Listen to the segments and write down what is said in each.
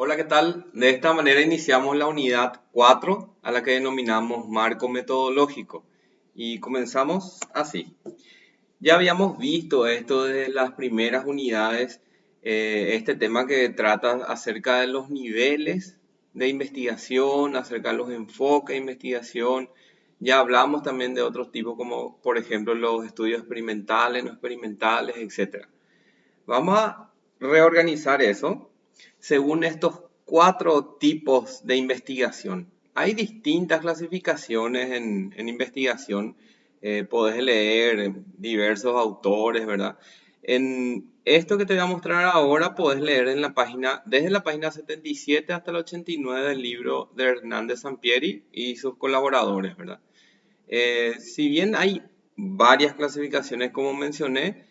Hola, ¿qué tal? De esta manera iniciamos la unidad 4 a la que denominamos marco metodológico y comenzamos así. Ya habíamos visto esto de las primeras unidades, este tema que trata acerca de los niveles de investigación, acerca de los enfoques de investigación. Ya hablamos también de otros tipos como por ejemplo los estudios experimentales, no experimentales, etc. Vamos a reorganizar eso según estos cuatro tipos de investigación. Hay distintas clasificaciones en investigación. Podés leer diversos autores, ¿verdad? En esto que te voy a mostrar ahora, podés leer en la página, desde la página 77 hasta la 89 del libro de Hernández Sampieri y sus colaboradores, ¿verdad? Si bien hay varias clasificaciones como mencioné,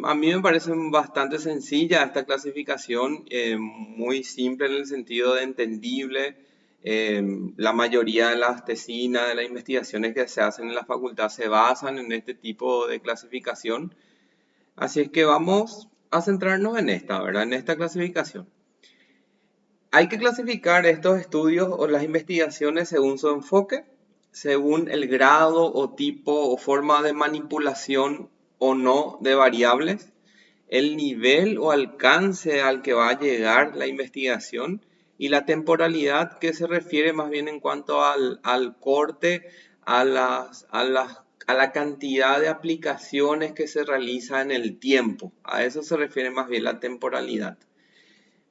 a mí me parece bastante sencilla esta clasificación, muy simple en el sentido de entendible. La mayoría de las tesinas, de las investigaciones que se hacen en la facultad se basan en este tipo de clasificación. Así es que vamos a centrarnos en esta, ¿verdad? En esta clasificación. Hay que clasificar estos estudios o las investigaciones según su enfoque, según el grado o tipo o forma de manipulación o no de variables, el nivel o alcance al que va a llegar la investigación y la temporalidad, que se refiere más bien en cuanto al corte, a la cantidad de aplicaciones que se realiza en el tiempo. A eso se refiere más bien la temporalidad.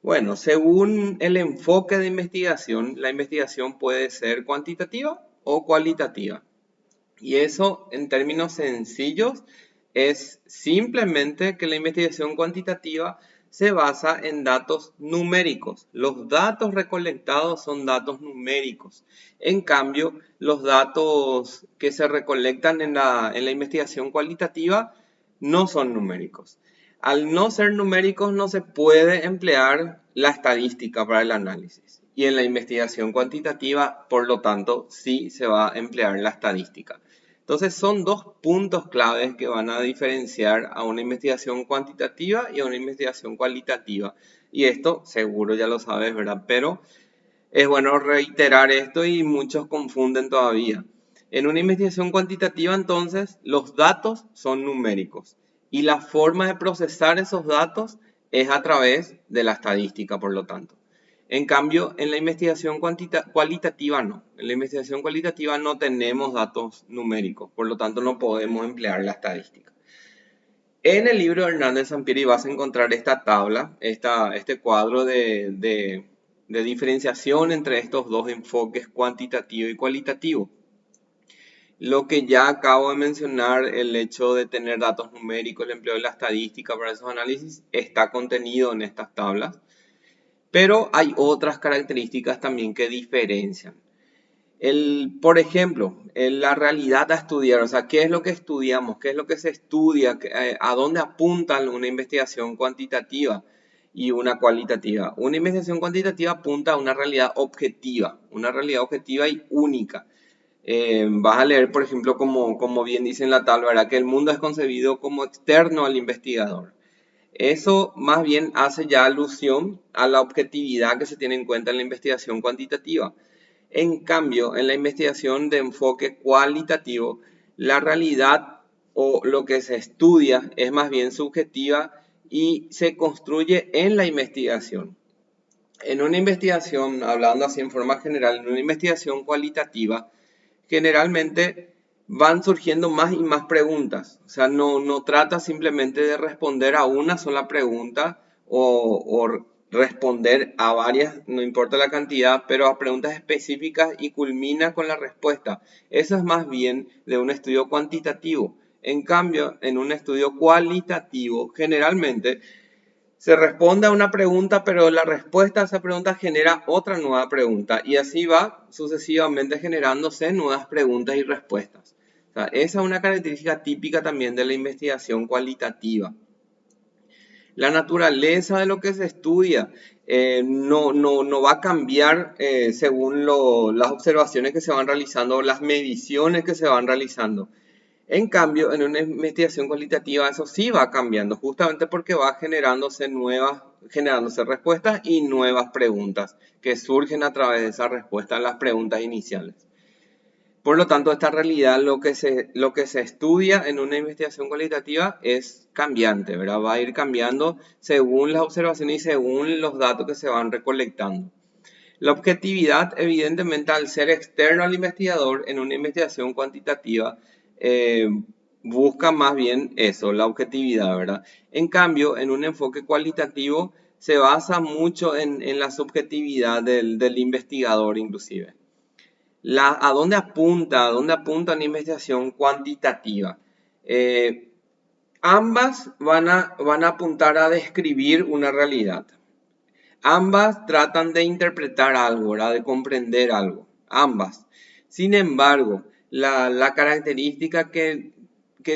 Bueno, según el enfoque de investigación, la investigación puede ser cuantitativa o cualitativa. Y eso, en términos sencillos, es simplemente que la investigación cuantitativa se basa en datos numéricos. Los datos recolectados son datos numéricos. En cambio, los datos que se recolectan en la investigación cualitativa no son numéricos. Al no ser numéricos, no se puede emplear la estadística para el análisis. Y en la investigación cuantitativa, por lo tanto, sí se va a emplear la estadística. Entonces son dos puntos claves que van a diferenciar a una investigación cuantitativa y a una investigación cualitativa. Y esto seguro ya lo sabes, ¿verdad? Pero es bueno reiterar esto y muchos confunden todavía. En una investigación cuantitativa, entonces, los datos son numéricos y la forma de procesar esos datos es a través de la estadística, por lo tanto. En cambio, en la investigación cualitativa no. En la investigación cualitativa no tenemos datos numéricos, por lo tanto no podemos emplear la estadística. En el libro de Hernández Sampieri vas a encontrar esta tabla, este cuadro de diferenciación entre estos dos enfoques cuantitativo y cualitativo. Lo que ya acabo de mencionar, el hecho de tener datos numéricos, el empleo de la estadística para esos análisis, está contenido en estas tablas. Pero hay otras características también que diferencian. Por ejemplo, la realidad a estudiar, o sea, ¿qué es lo que estudiamos? ¿Qué es lo que se estudia? ¿A dónde apuntan una investigación cuantitativa y una cualitativa? Una investigación cuantitativa apunta a una realidad objetiva y única. Vas a leer, por ejemplo, como bien dice en la tabla, ¿verdad? Que el mundo es concebido como externo al investigador. Eso más bien hace ya alusión a la objetividad que se tiene en cuenta en la investigación cuantitativa. En cambio, en la investigación de enfoque cualitativo, la realidad o lo que se estudia es más bien subjetiva y se construye en la investigación. En una investigación, hablando así en forma general, en una investigación cualitativa, generalmente van surgiendo más y más preguntas. O sea, no trata simplemente de responder a una sola pregunta o responder a varias, no importa la cantidad, pero a preguntas específicas y culmina con la respuesta. Eso es más bien de un estudio cuantitativo. En cambio, en un estudio cualitativo, generalmente se responde a una pregunta, pero la respuesta a esa pregunta genera otra nueva pregunta y así va sucesivamente generándose nuevas preguntas y respuestas. O sea, esa es una característica típica también de la investigación cualitativa. La naturaleza de lo que se estudia no va a cambiar según las observaciones que se van realizando o las mediciones que se van realizando. En cambio, en una investigación cualitativa eso sí va cambiando, justamente porque va generándose generándose respuestas y nuevas preguntas que surgen a través de esa respuesta a las preguntas iniciales. Por lo tanto, esta realidad, lo que se estudia en una investigación cualitativa es cambiante, ¿verdad? Va a ir cambiando según las observaciones y según los datos que se van recolectando. La objetividad, evidentemente, al ser externo al investigador en una investigación cuantitativa, busca más bien eso, la objetividad, ¿verdad? En cambio, en un enfoque cualitativo se basa mucho en la subjetividad del investigador, inclusive. ¿A dónde apunta? ¿A dónde apunta una investigación cuantitativa? Ambas van a apuntar a describir una realidad. Ambas tratan de interpretar algo, ¿verdad? De comprender algo. Ambas. Sin embargo, la característica que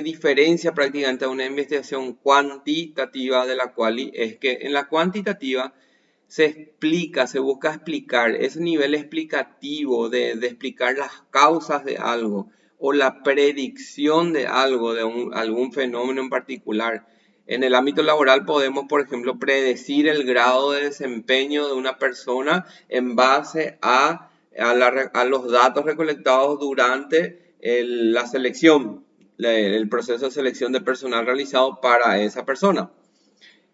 diferencia prácticamente a una investigación cuantitativa de la quali es que en la cuantitativa se busca explicar ese nivel explicativo de explicar las causas de algo o la predicción de algo, de algún fenómeno en particular. En el ámbito laboral podemos, por ejemplo, predecir el grado de desempeño de una persona en base a los datos recolectados durante la selección, el proceso de selección de personal realizado para esa persona.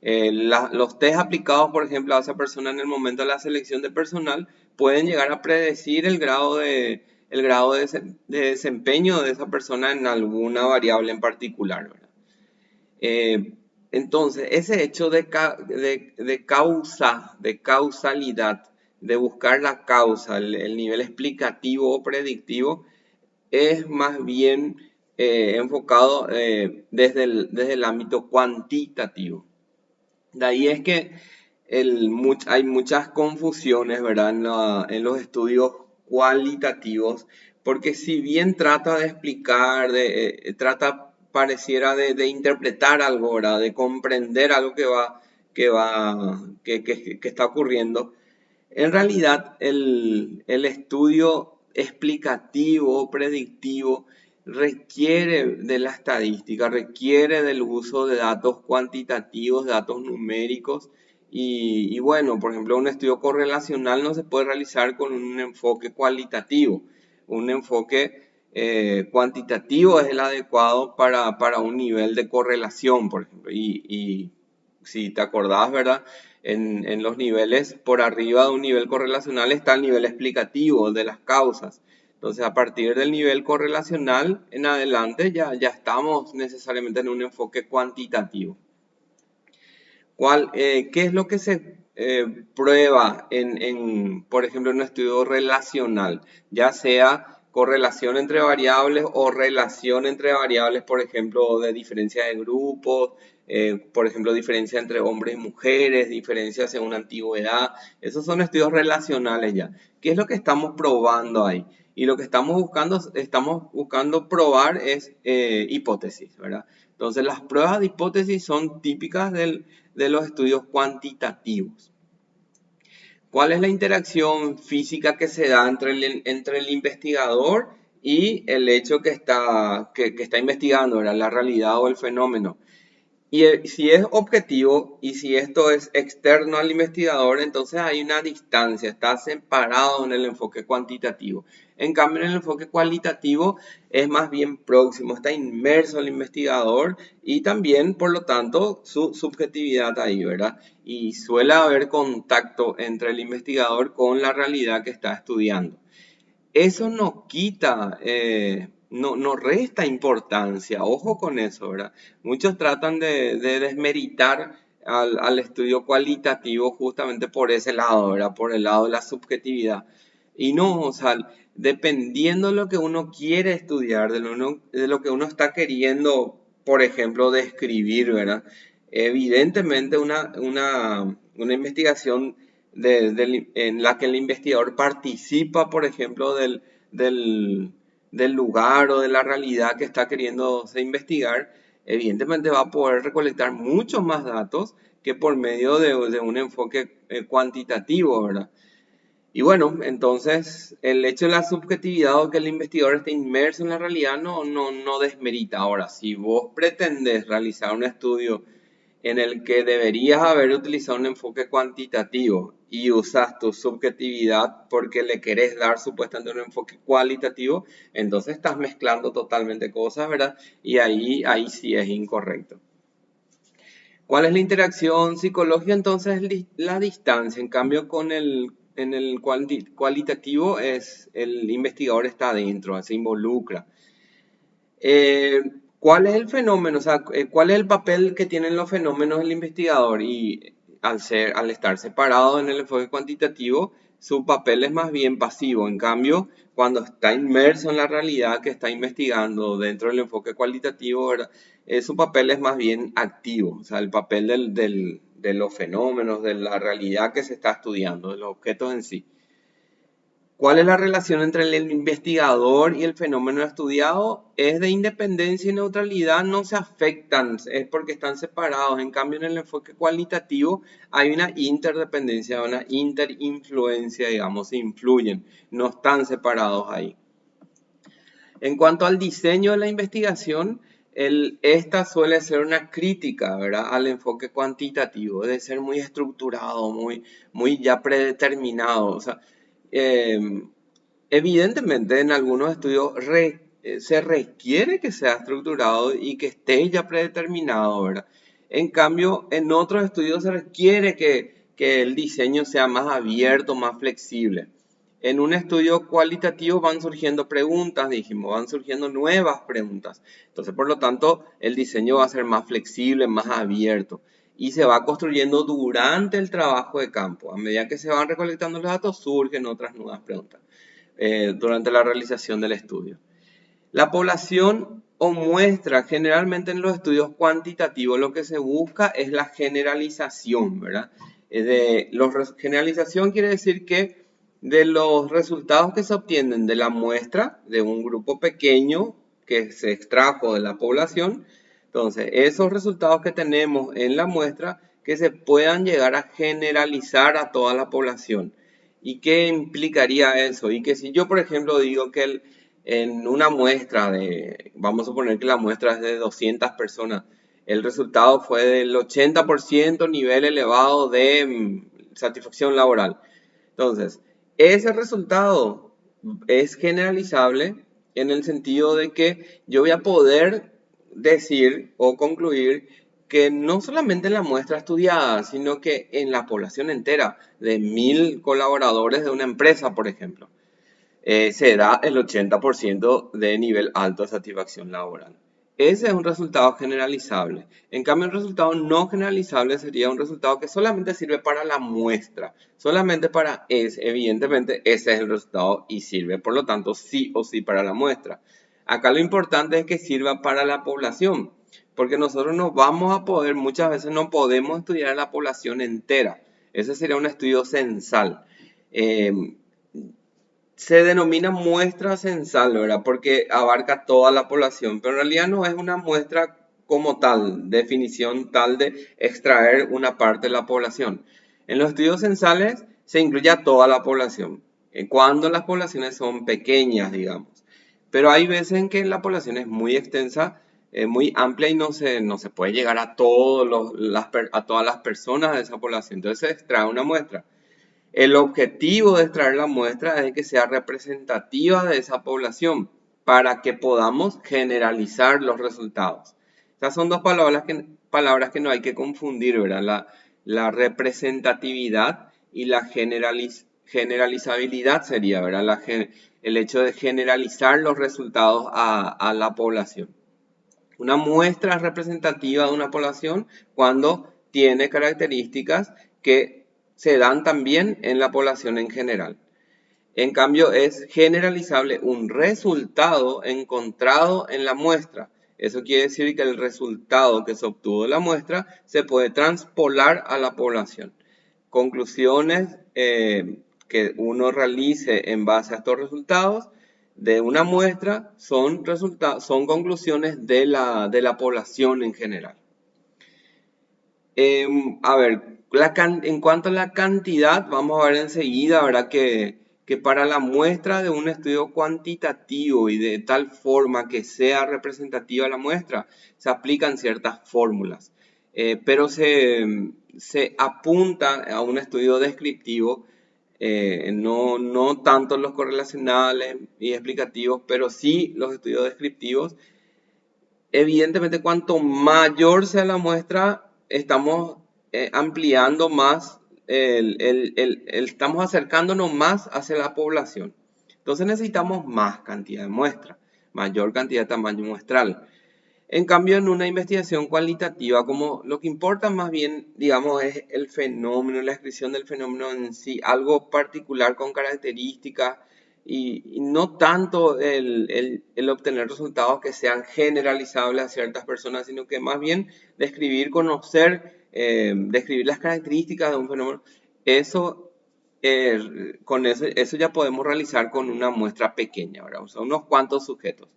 Los test aplicados, por ejemplo, a esa persona en el momento de la selección de personal pueden llegar a predecir el grado de desempeño de esa persona en alguna variable en particular, ¿verdad? Entonces, ese hecho de causalidad, de buscar la causa, el nivel explicativo o predictivo, es más bien enfocado desde el ámbito cuantitativo. De ahí es que hay muchas confusiones, ¿verdad? En los estudios cualitativos, porque si bien trata de explicar, pareciera de interpretar algo, ¿verdad? De comprender algo que está ocurriendo, en realidad el estudio explicativo, predictivo, requiere de la estadística, requiere del uso de datos cuantitativos, datos numéricos. Y bueno, por ejemplo, un estudio correlacional no se puede realizar con un enfoque cualitativo. Un enfoque cuantitativo es el adecuado para un nivel de correlación, por ejemplo. Y si te acordás, ¿verdad? En los niveles por arriba de un nivel correlacional está el nivel explicativo de las causas. Entonces, a partir del nivel correlacional en adelante ya estamos necesariamente en un enfoque cuantitativo. ¿Qué es lo que se prueba por ejemplo, en un estudio relacional? Ya sea correlación entre variables o relación entre variables, por ejemplo, de diferencia de grupos, por ejemplo, diferencia entre hombres y mujeres, diferencias según antigüedad. Esos son estudios relacionales ya. ¿Qué es lo que estamos probando ahí? Y lo que estamos buscando probar es hipótesis, ¿verdad? Entonces, las pruebas de hipótesis son típicas de los estudios cuantitativos. ¿Cuál es la interacción física que se da entre el investigador y el hecho que está investigando, ¿verdad? La realidad o el fenómeno? Y si es objetivo y si esto es externo al investigador, entonces hay una distancia, está separado en el enfoque cuantitativo. En cambio, en el enfoque cualitativo es más bien próximo, está inmerso el investigador y también, por lo tanto, su subjetividad ahí, ¿verdad? Y suele haber contacto entre el investigador con la realidad que está estudiando. Eso no quita, no resta importancia, ojo con eso, ¿verdad? Muchos tratan de desmeritar al estudio cualitativo justamente por ese lado, ¿verdad? Por el lado de la subjetividad. Y no, o sea, dependiendo de lo que uno quiere estudiar, de lo que uno está queriendo, por ejemplo, describir, ¿verdad? Evidentemente una investigación en la que el investigador participa, por ejemplo, del lugar o de la realidad que está queriendo investigar, evidentemente va a poder recolectar muchos más datos que por medio de un enfoque cuantitativo, ¿verdad? Y bueno, entonces el hecho de la subjetividad o que el investigador esté inmerso en la realidad no desmerita. Ahora, si vos pretendés realizar un estudio en el que deberías haber utilizado un enfoque cuantitativo y usas tu subjetividad porque le querés dar supuestamente un enfoque cualitativo, entonces estás mezclando totalmente cosas, ¿verdad? Y ahí sí es incorrecto. ¿Cuál es la interacción psicológica? Entonces, la distancia. En cambio, en el cualitativo es el investigador está adentro, se involucra. Eh, ¿Cuál es el fenómeno? O sea, ¿cuál es el papel que tienen los fenómenos del investigador? Y al estar separado en el enfoque cuantitativo, su papel es más bien pasivo. En cambio, cuando está inmerso en la realidad que está investigando dentro del enfoque cualitativo, ¿verdad? Su papel es más bien activo. O sea, el papel de los fenómenos, de la realidad que se está estudiando, de los objetos en sí. ¿Cuál es la relación entre el investigador y el fenómeno estudiado? Es de independencia y neutralidad, no se afectan, es porque están separados. En cambio, en el enfoque cualitativo hay una interdependencia, una interinfluencia, digamos, se influyen, no están separados ahí. En cuanto al diseño de la investigación, esta suele ser una crítica, ¿verdad?, al enfoque cuantitativo, de ser muy estructurado, muy ya predeterminado. O sea, eh, evidentemente en algunos estudios se requiere que sea estructurado y que esté ya predeterminado, ¿verdad? En cambio, en otros estudios se requiere que el diseño sea más abierto, más flexible. En un estudio cualitativo van surgiendo preguntas, dijimos, van surgiendo nuevas preguntas. Entonces, por lo tanto, el diseño va a ser más flexible, más abierto y se va construyendo durante el trabajo de campo. A medida que se van recolectando los datos, surgen otras nuevas preguntas durante la realización del estudio. La población o muestra, generalmente en los estudios cuantitativos, lo que se busca es la generalización, ¿verdad? Generalización quiere decir que de los resultados que se obtienen de la muestra de un grupo pequeño que se extrajo de la población, entonces esos resultados que tenemos en la muestra que se puedan llegar a generalizar a toda la población. ¿Y qué implicaría eso? Y que si yo, por ejemplo, digo que en una muestra vamos a suponer que la muestra es de 200 personas, el resultado fue del 80% nivel elevado de satisfacción laboral. Entonces, ese resultado es generalizable en el sentido de que yo voy a poder decir o concluir que no solamente en la muestra estudiada, sino que en la población entera de 1000 colaboradores de una empresa, por ejemplo, se da el 80% de nivel alto de satisfacción laboral. Ese es un resultado generalizable. En cambio, un resultado no generalizable sería un resultado que solamente sirve para la muestra. Solamente para ese, evidentemente, ese es el resultado y sirve, por lo tanto, sí o sí para la muestra. Acá lo importante es que sirva para la población, porque nosotros no vamos a poder, muchas veces no podemos estudiar a la población entera. Ese sería un estudio censal. Se denomina muestra censal, ¿verdad? Porque abarca toda la población, pero en realidad no es una muestra como tal, definición tal de extraer una parte de la población. En los estudios censales se incluye a toda la población, cuando las poblaciones son pequeñas, digamos. Pero hay veces en que la población es muy extensa, muy amplia y no se puede llegar a a todas las personas de esa población. Entonces se extrae una muestra. El objetivo de extraer la muestra es que sea representativa de esa población para que podamos generalizar los resultados. Estas son dos palabras que no hay que confundir, ¿verdad? La representatividad y la generalizabilidad sería, ¿verdad? El hecho de generalizar los resultados a la población. Una muestra es representativa de una población cuando tiene características que se dan también en la población en general. En cambio, es generalizable un resultado encontrado en la muestra. Eso quiere decir que el resultado que se obtuvo de la muestra se puede transpolar a la población. Conclusiones que uno realice en base a estos resultados de una muestra son conclusiones de la población en general. A ver, en cuanto a la cantidad, vamos a ver enseguida, ¿verdad? Que para la muestra de un estudio cuantitativo y de tal forma que sea representativa la muestra, se aplican ciertas fórmulas. pero se apunta a un estudio descriptivo, no tanto los correlacionales y explicativos, pero sí los estudios descriptivos. Evidentemente, cuanto mayor sea la muestra, estamos ampliando más, estamos acercándonos más hacia la población. Entonces necesitamos más cantidad de muestra, mayor cantidad de tamaño muestral. En cambio, en una investigación cualitativa, como lo que importa más bien, digamos, es el fenómeno, la descripción del fenómeno en sí, algo particular con características y no tanto el obtener resultados que sean generalizables a ciertas personas, sino que más bien describir, conocer, describir las características de un fenómeno. Eso, con eso ya podemos realizar con una muestra pequeña, ¿verdad? O sea, unos cuantos sujetos.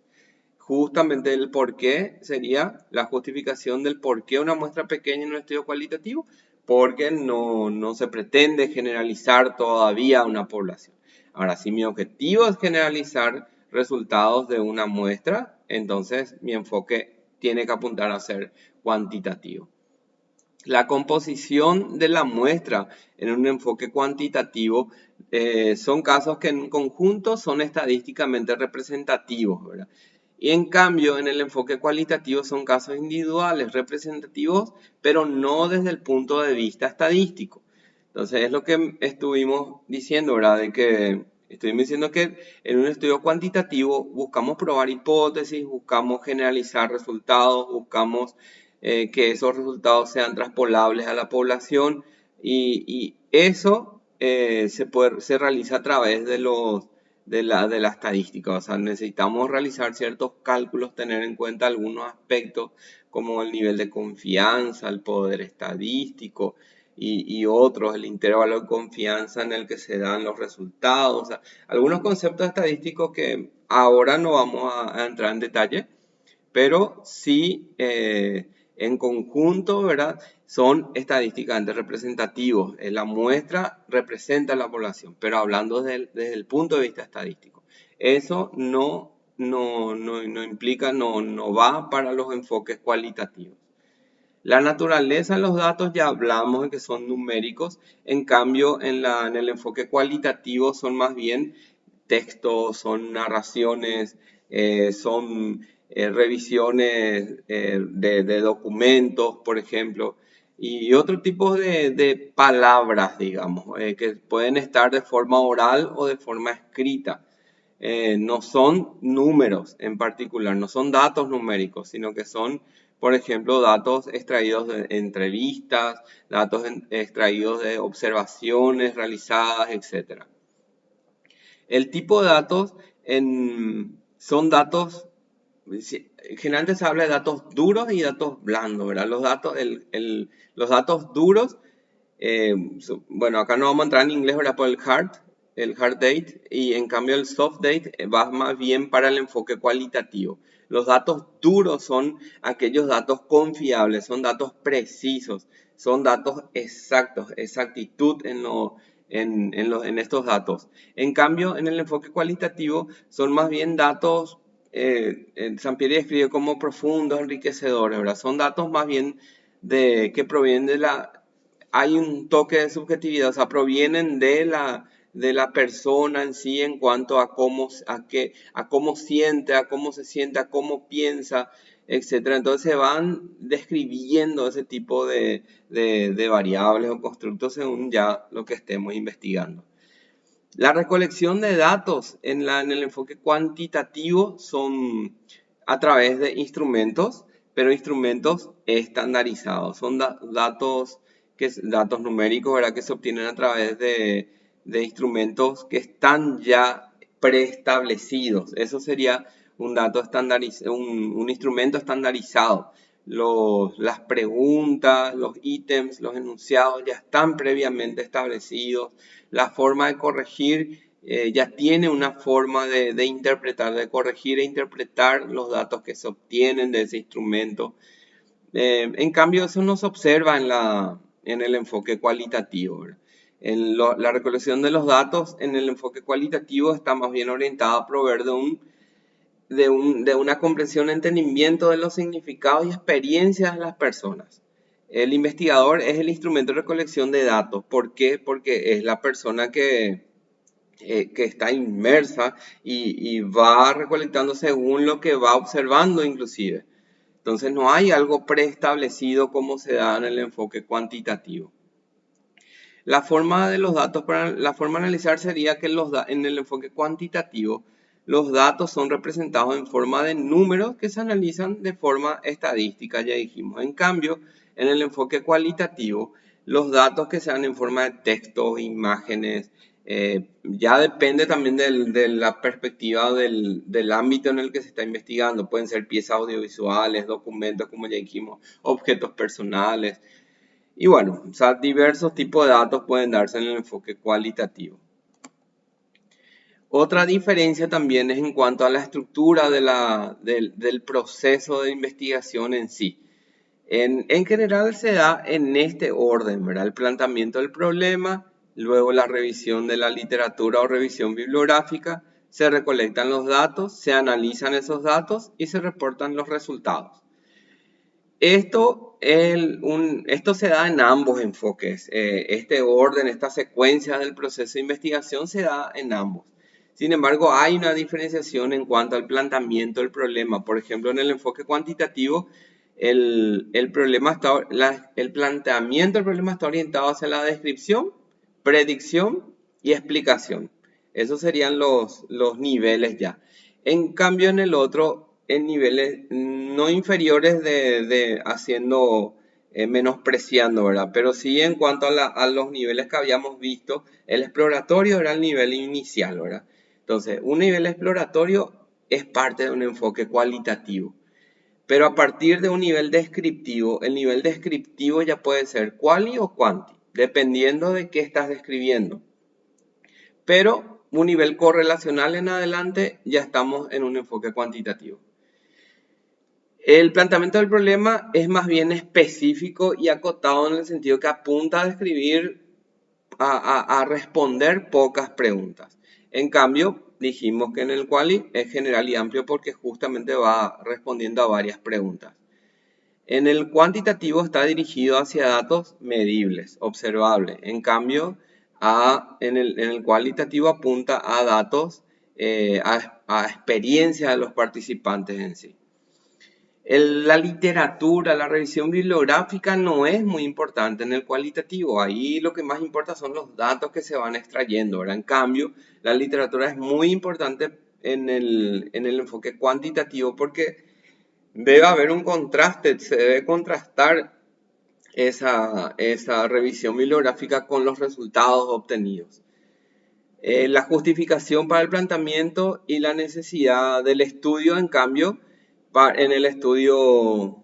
Justamente el por qué sería la justificación del por qué una muestra pequeña en un estudio cualitativo, porque no se pretende generalizar todavía una población. Ahora, si mi objetivo es generalizar resultados de una muestra, entonces mi enfoque tiene que apuntar a ser cuantitativo. La composición de la muestra en un enfoque cuantitativo son casos que en conjunto son estadísticamente representativos, ¿verdad? Y en cambio, en el enfoque cualitativo son casos individuales, representativos, pero no desde el punto de vista estadístico. Entonces, es lo que estuvimos diciendo, ¿verdad? Estuvimos diciendo que en un estudio cuantitativo buscamos probar hipótesis, buscamos generalizar resultados, buscamos que esos resultados sean transpolables a la población y eso se realiza a través de la estadística. O sea, necesitamos realizar ciertos cálculos, tener en cuenta algunos aspectos como el nivel de confianza, el poder estadístico y otros, el intervalo de confianza en el que se dan los resultados. O sea, algunos conceptos estadísticos que ahora no vamos a entrar en detalle, pero sí en conjunto, ¿verdad? Son estadísticamente representativos. La muestra representa a la población, pero hablando desde el punto de vista estadístico. Eso no implica, no va para los enfoques cualitativos. La naturaleza de los datos ya hablamos de que son numéricos, en cambio en el enfoque cualitativo son más bien textos, son narraciones, son revisiones de documentos, por ejemplo, y otro tipo de palabras, digamos, que pueden estar de forma oral o de forma escrita. No son números en particular, no son datos numéricos, sino que son, por ejemplo, datos extraídos de entrevistas, datos extraídos de observaciones realizadas, etc. El tipo de datos son datos, generalmente se habla de datos duros y datos blandos, ¿verdad? Los datos duros, bueno, acá no vamos a entrar en inglés, ¿verdad? Por el hard date, y en cambio el soft date va más bien para el enfoque cualitativo. Los datos duros son aquellos datos confiables, son datos precisos, son datos exactos, exactitud en estos datos. En cambio, en el enfoque cualitativo son más bien datos, Sampieri describe como profundos, enriquecedores, ¿verdad? Son datos más bien que provienen hay un toque de subjetividad, o sea, provienen de la persona en sí en cuanto a cómo siente, a cómo se siente, a cómo piensa, etc. Entonces se van describiendo ese tipo de variables o constructos según ya lo que estemos investigando. La recolección de datos en el enfoque cuantitativo son a través de instrumentos, pero instrumentos estandarizados. Son datos numéricos, ¿verdad? Que se obtienen a través de instrumentos que están ya preestablecidos. Eso sería un dato un instrumento estandarizado. Las preguntas, los ítems, los enunciados ya están previamente establecidos. La forma de corregir ya tiene una forma de interpretar, de corregir e interpretar los datos que se obtienen de ese instrumento. En cambio, eso no se observa en el enfoque cualitativo, ¿verdad? La recolección de los datos en el enfoque cualitativo está más bien orientada a proveer de una comprensión, entendimiento de los significados y experiencias de las personas. El investigador es el instrumento de recolección de datos. ¿Por qué? Porque es la persona que está inmersa y va recolectando según lo que va observando inclusive. Entonces no hay algo preestablecido como se da en el enfoque cuantitativo. La forma de los datos, la forma de analizar sería que en el enfoque cuantitativo los datos son representados en forma de números que se analizan de forma estadística, ya dijimos. En cambio, en el enfoque cualitativo, los datos que sean en forma de textos, imágenes, ya depende también de la perspectiva del ámbito en el que se está investigando. Pueden ser piezas audiovisuales, documentos, como ya dijimos, objetos personales. Y bueno, o sea, diversos tipos de datos pueden darse en el enfoque cualitativo. Otra diferencia también es en cuanto a la estructura del proceso de investigación en sí. En general se da en este orden, ¿verdad? El planteamiento del problema, luego la revisión de la literatura o revisión bibliográfica, se recolectan los datos, se analizan esos datos y se reportan los resultados. Esto se da en ambos enfoques. Este orden, esta secuencia del proceso de investigación se da en ambos. Sin embargo, hay una diferenciación en cuanto al planteamiento del problema. Por ejemplo, en el enfoque cuantitativo, el planteamiento del problema está orientado hacia la descripción, predicción y explicación. Esos serían los niveles ya. En cambio, en el otro, en niveles no inferiores menospreciando, ¿verdad? Pero sí en cuanto a los niveles que habíamos visto, el exploratorio era el nivel inicial, ¿verdad? Entonces, un nivel exploratorio es parte de un enfoque cualitativo. Pero a partir de un nivel descriptivo, el nivel descriptivo ya puede ser quali o quanti, dependiendo de qué estás describiendo. Pero un nivel correlacional en adelante ya estamos en un enfoque cuantitativo. El planteamiento del problema es más bien específico y acotado en el sentido que apunta a describir, a responder pocas preguntas. En cambio, dijimos que en el quali es general y amplio porque justamente va respondiendo a varias preguntas. En el cuantitativo está dirigido hacia datos medibles, observables. En cambio, en el cualitativo apunta a datos, a experiencia de los participantes en sí. La literatura, la revisión bibliográfica no es muy importante en el cualitativo. Ahí lo que más importa son los datos que se van extrayendo, ¿verdad? En cambio, la literatura es muy importante en el enfoque cuantitativo porque debe haber un contraste, se debe contrastar esa revisión bibliográfica con los resultados obtenidos. La justificación para el planteamiento y la necesidad del estudio, en cambio, en el estudio,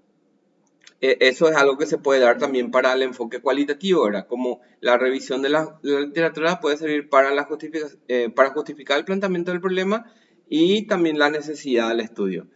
eso es algo que se puede dar también para el enfoque cualitativo, ¿verdad? Como la revisión de la literatura puede servir para justificar el planteamiento del problema y también la necesidad del estudio.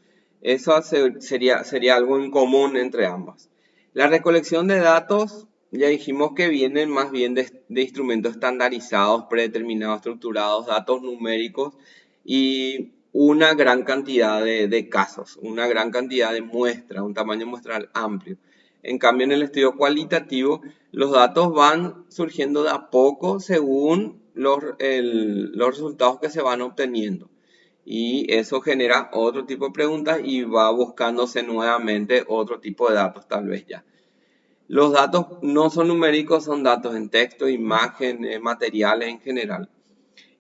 Eso sería algo en común entre ambas. La recolección de datos, ya dijimos que vienen más bien de instrumentos estandarizados, predeterminados, estructurados, datos numéricos y una gran cantidad de casos, una gran cantidad de muestras, un tamaño muestral amplio. En cambio, en el estudio cualitativo, los datos van surgiendo de a poco según los resultados que se van obteniendo. Y eso genera otro tipo de preguntas y va buscándose nuevamente otro tipo de datos tal vez ya. Los datos no son numéricos, son datos en texto, imagen, materiales en general.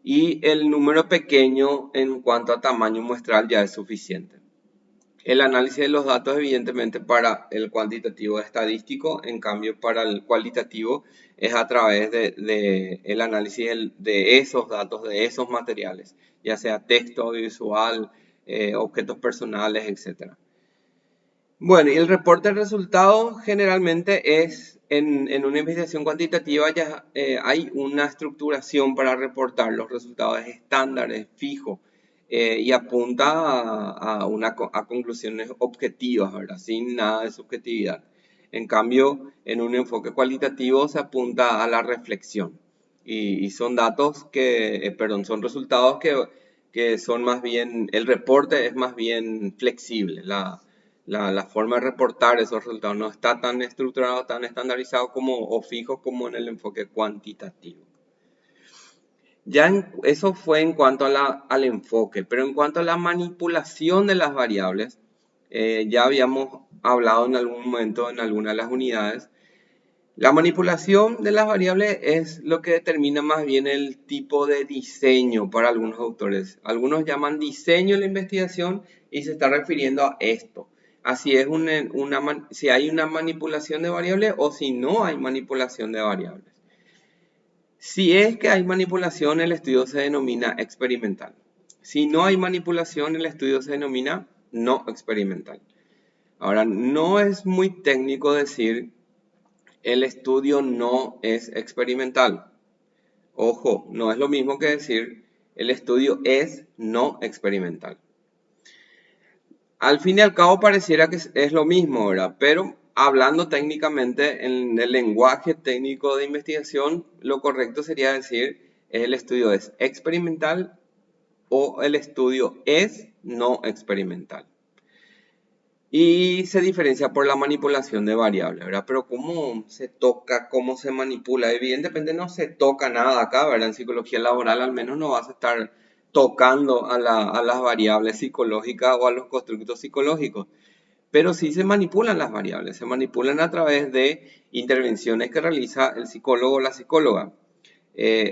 Y el número pequeño en cuanto a tamaño muestral ya es suficiente. El análisis de los datos evidentemente para el cuantitativo es estadístico, en cambio para el cualitativo es a través el análisis de esos datos, de esos materiales, ya sea texto, audiovisual, objetos personales, etc. Bueno, y el reporte de resultados generalmente es, en una investigación cuantitativa ya hay una estructuración para reportar los resultados estándares, fijos, y apunta a conclusiones objetivas, ¿verdad? Sin nada de subjetividad. En cambio, en un enfoque cualitativo se apunta a la reflexión y son son resultados que son más bien, el reporte es más bien flexible, la forma de reportar esos resultados no está tan estructurado, tan estandarizado o fijo como en el enfoque cuantitativo. Eso fue en cuanto al enfoque, pero en cuanto a la manipulación de las variables, ya habíamos hablado en algún momento en alguna de las unidades. La manipulación de las variables es lo que determina más bien el tipo de diseño para algunos autores. Algunos llaman diseño de la investigación y se está refiriendo a esto. Así es si hay una manipulación de variables o si no hay manipulación de variables. Si es que hay manipulación, el estudio se denomina experimental. Si no hay manipulación, el estudio se denomina no experimental. Ahora, no es muy técnico decir el estudio no es experimental. Ojo, no es lo mismo que decir el estudio es no experimental. Al fin y al cabo pareciera que es lo mismo, ¿verdad? Pero hablando técnicamente en el lenguaje técnico de investigación, lo correcto sería decir el estudio es experimental o el estudio es no experimental. Y se diferencia por la manipulación de variables, ¿verdad? Pero ¿cómo se toca, cómo se manipula? Evidentemente no se toca nada acá, ¿verdad? En psicología laboral al menos no vas a estar tocando a las variables psicológicas o a los constructos psicológicos. Pero sí se manipulan las variables, se manipulan a través de intervenciones que realiza el psicólogo o la psicóloga.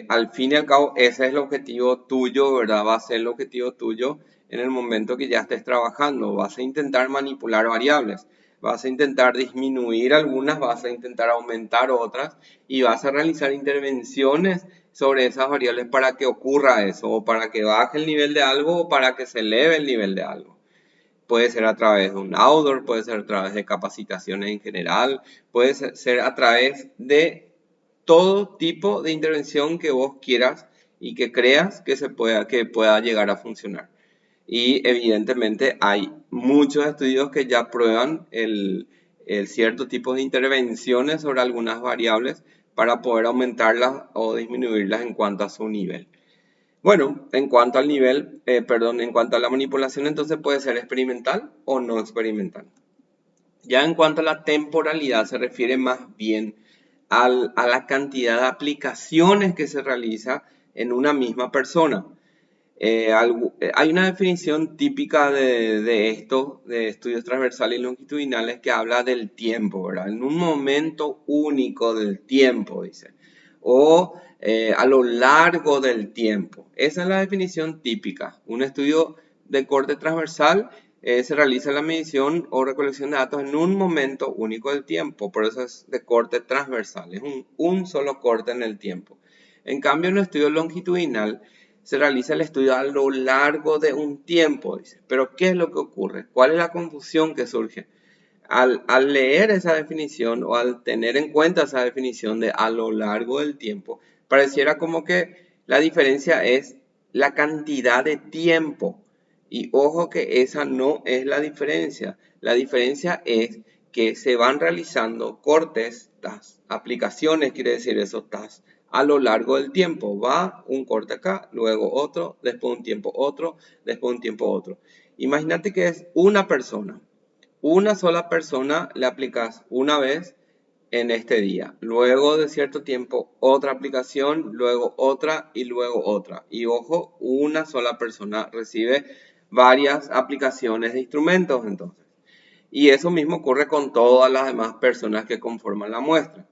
Al fin y al cabo, ese es el objetivo tuyo, ¿verdad? Va a ser el objetivo tuyo en el momento que ya estés trabajando. Vas a intentar manipular variables, vas a intentar disminuir algunas, vas a intentar aumentar otras y vas a realizar intervenciones sobre esas variables para que ocurra eso, o para que baje el nivel de algo, o para que se eleve el nivel de algo. Puede ser a través de un outdoor, puede ser a través de capacitaciones en general, puede ser a través de todo tipo de intervención que vos quieras y que creas que pueda llegar a funcionar. Y evidentemente hay muchos estudios que ya prueban el cierto tipo de intervenciones sobre algunas variables para poder aumentarlas o disminuirlas en cuanto a su nivel. Bueno, en cuanto al en cuanto a la manipulación, entonces puede ser experimental o no experimental. Ya en cuanto a la temporalidad, se refiere más bien a la cantidad de aplicaciones que se realiza en una misma persona. Hay una definición típica de esto, de estudios transversales y longitudinales, que habla del tiempo, ¿verdad? En un momento único del tiempo, dice. O a lo largo del tiempo. Esa es la definición típica. Un estudio de corte transversal se realiza la medición o recolección de datos en un momento único del tiempo. Por eso es de corte transversal. Es un solo corte en el tiempo. En cambio, en un estudio longitudinal se realiza el estudio a lo largo de un tiempo, dice. Pero ¿qué es lo que ocurre? ¿Cuál es la confusión que surge? Al leer esa definición o al tener en cuenta esa definición de a lo largo del tiempo, pareciera como que la diferencia es la cantidad de tiempo. Y ojo que esa no es la diferencia. La diferencia es que se van realizando cortes, tasks, aplicaciones, quiere decir esos tasks, a lo largo del tiempo. Va un corte acá, luego otro, después de un tiempo otro, después de un tiempo otro. Imagínate que es una persona. Una sola persona le aplicas una vez en este día. Luego de cierto tiempo, otra aplicación, luego otra y luego otra. Y ojo, una sola persona recibe varias aplicaciones de instrumentos entonces. Y eso mismo ocurre con todas las demás personas que conforman la muestra.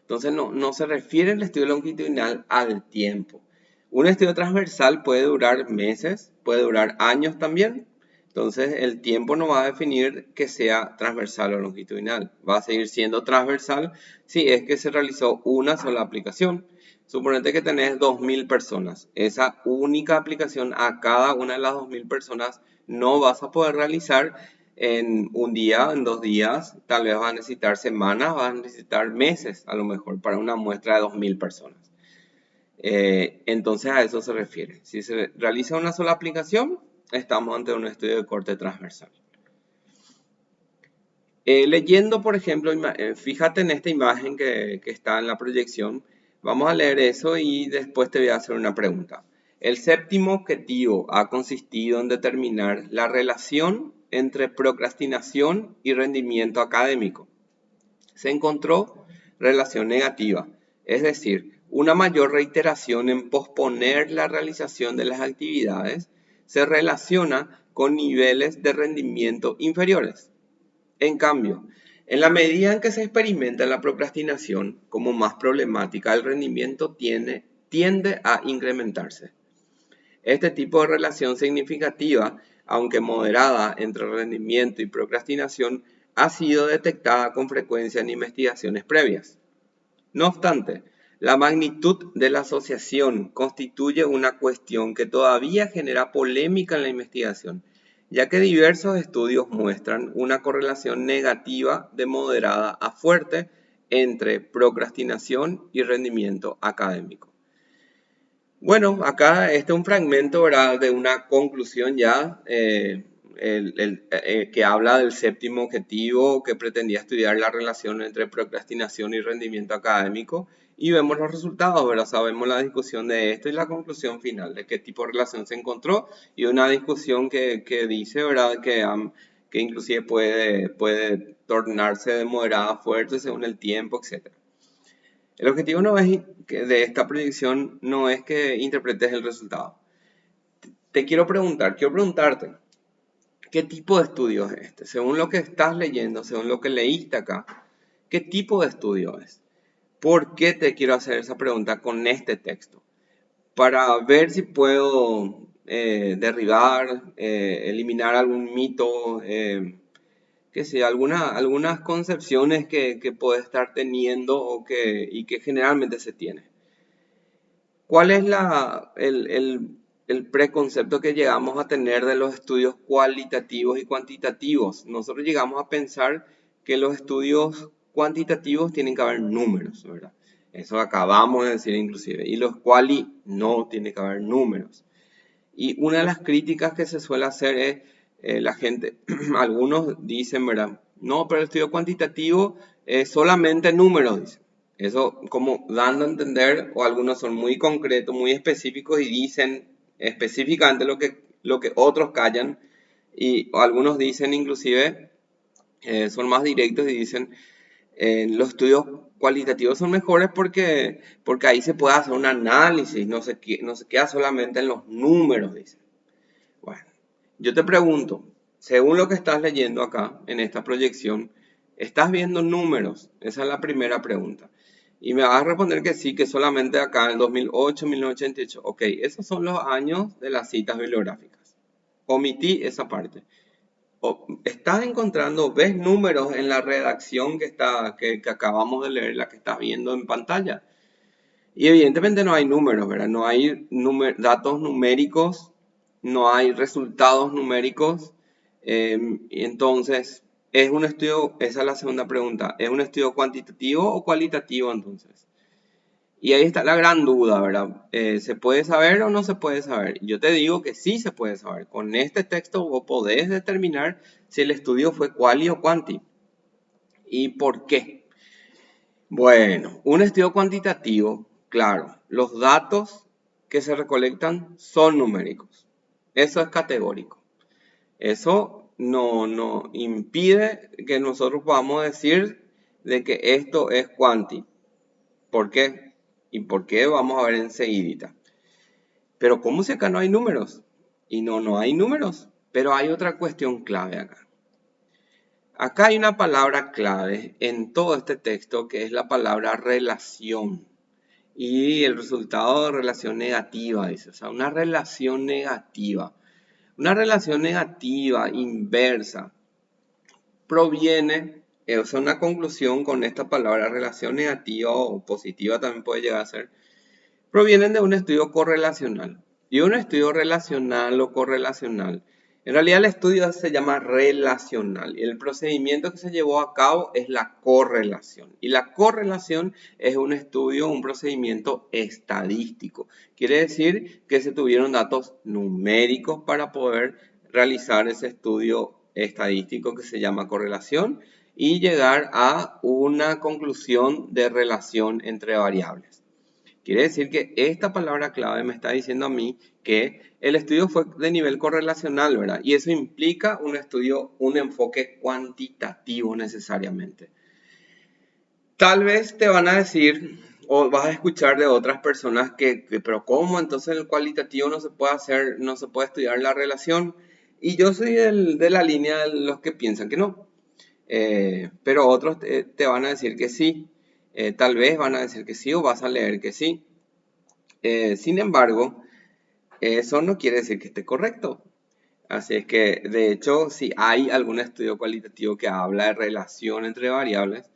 Entonces no se refiere el estudio longitudinal al tiempo. Un estudio transversal puede durar meses, puede durar años también. Entonces el tiempo no va a definir que sea transversal o longitudinal. Va a seguir siendo transversal si es que se realizó una sola aplicación. Suponete que tenés 2.000 personas. Esa única aplicación a cada una de las 2.000 personas no vas a poder realizar en un día, en 2 días, tal vez vas a necesitar semanas, vas a necesitar meses a lo mejor para una muestra de 2.000 personas. Entonces a eso se refiere. Si se realiza una sola aplicación, estamos ante un estudio de corte transversal. Leyendo, por ejemplo, fíjate en esta imagen que está en la proyección. Vamos a leer eso y después te voy a hacer una pregunta. El séptimo objetivo ha consistido en determinar la relación entre procrastinación y rendimiento académico. Se encontró relación negativa, es decir, una mayor reiteración en posponer la realización de las actividades se relaciona con niveles de rendimiento inferiores. En cambio, en la medida en que se experimenta la procrastinación como más problemática, el rendimiento tiende a incrementarse. Este tipo de relación significativa, aunque moderada entre rendimiento y procrastinación, ha sido detectada con frecuencia en investigaciones previas. No obstante, la magnitud de la asociación constituye una cuestión que todavía genera polémica en la investigación, ya que diversos estudios muestran una correlación negativa de moderada a fuerte entre procrastinación y rendimiento académico. Bueno, acá este es un fragmento, ¿verdad?, de una conclusión ya que habla del séptimo objetivo que pretendía estudiar la relación entre procrastinación y rendimiento académico y vemos los resultados, ¿verdad? Sabemos la discusión de esto y la conclusión final de qué tipo de relación se encontró y una discusión que dice, ¿verdad?, que inclusive puede tornarse de moderada a fuerte según el tiempo, etc. El objetivo de esta predicción no es que interpretes el resultado. Quiero preguntarte, ¿qué tipo de estudio es este? Según lo que estás leyendo, según lo que leíste acá, ¿qué tipo de estudio es? ¿Por qué te quiero hacer esa pregunta con este texto? Para ver si puedo derribar, eliminar algún mito, algunas concepciones que puede estar teniendo y que generalmente se tiene. ¿Cuál es el preconcepto que llegamos a tener de los estudios cualitativos y cuantitativos? Nosotros llegamos a pensar que los estudios cuantitativos tienen que haber números, ¿verdad? Eso acabamos de decir inclusive. Y los quali no tiene que haber números. Y una de las críticas que se suele hacer es la gente, algunos dicen, ¿verdad? No, pero el estudio cuantitativo es solamente números, dicen. Eso como dando a entender, o algunos son muy concretos, muy específicos y dicen específicamente lo que otros callan, o algunos dicen inclusive, son más directos y dicen, los estudios cualitativos son mejores porque ahí se puede hacer un análisis, no se queda solamente en los números, dicen. Bueno, yo te pregunto, según lo que estás leyendo acá en esta proyección, ¿estás viendo números? Esa es la primera pregunta. Y me vas a responder que sí, que solamente acá en el 2008, 1988. Ok, esos son los años de las citas bibliográficas. Omití esa parte. ¿Estás encontrando, ves números en la redacción que acabamos de leer, la que estás viendo en pantalla? Y evidentemente no hay números, ¿verdad? No hay datos numéricos, no hay resultados numéricos. Entonces, ¿es un estudio? Esa es la segunda pregunta. ¿Es un estudio cuantitativo o cualitativo entonces? Y ahí está la gran duda, ¿verdad? ¿Se puede saber o no se puede saber? Yo te digo que sí se puede saber. Con este texto vos podés determinar si el estudio fue quali o quanti. ¿Y por qué? Bueno, un estudio cuantitativo, claro, los datos que se recolectan son numéricos. Eso es categórico. Eso no impide que nosotros podamos decir de que esto es quanti. ¿Por qué? ¿Y por qué? Vamos a ver enseguidita. Pero ¿cómo si acá no hay números? Y no hay números. Pero hay otra cuestión clave acá. Acá hay una palabra clave en todo este texto que es la palabra relación. Y el resultado de relación negativa, dice. O sea, una relación negativa. Una relación negativa, inversa, proviene, o sea, una conclusión con esta palabra relación negativa o positiva también puede llegar a ser, provienen de un estudio correlacional. Y un estudio relacional o correlacional, en realidad el estudio se llama relacional y el procedimiento que se llevó a cabo es la correlación. Y la correlación es un estudio, un procedimiento estadístico. Quiere decir que se tuvieron datos numéricos para poder realizar ese estudio estadístico que se llama correlación y llegar a una conclusión de relación entre variables. Quiere decir que esta palabra clave me está diciendo a mí que el estudio fue de nivel correlacional, ¿verdad? Y eso implica un estudio, un enfoque cuantitativo necesariamente. Tal vez te van a decir o vas a escuchar de otras personas pero ¿cómo? Entonces en el cualitativo no se puede hacer, no se puede estudiar la relación. Y yo soy de la línea de los que piensan que no. Pero otros te van a decir que sí. Tal vez van a decir que sí o vas a leer que sí. Sin embargo, eso no quiere decir que esté correcto. Así es que, de hecho, si hay algún estudio cualitativo que habla de relación entre variables,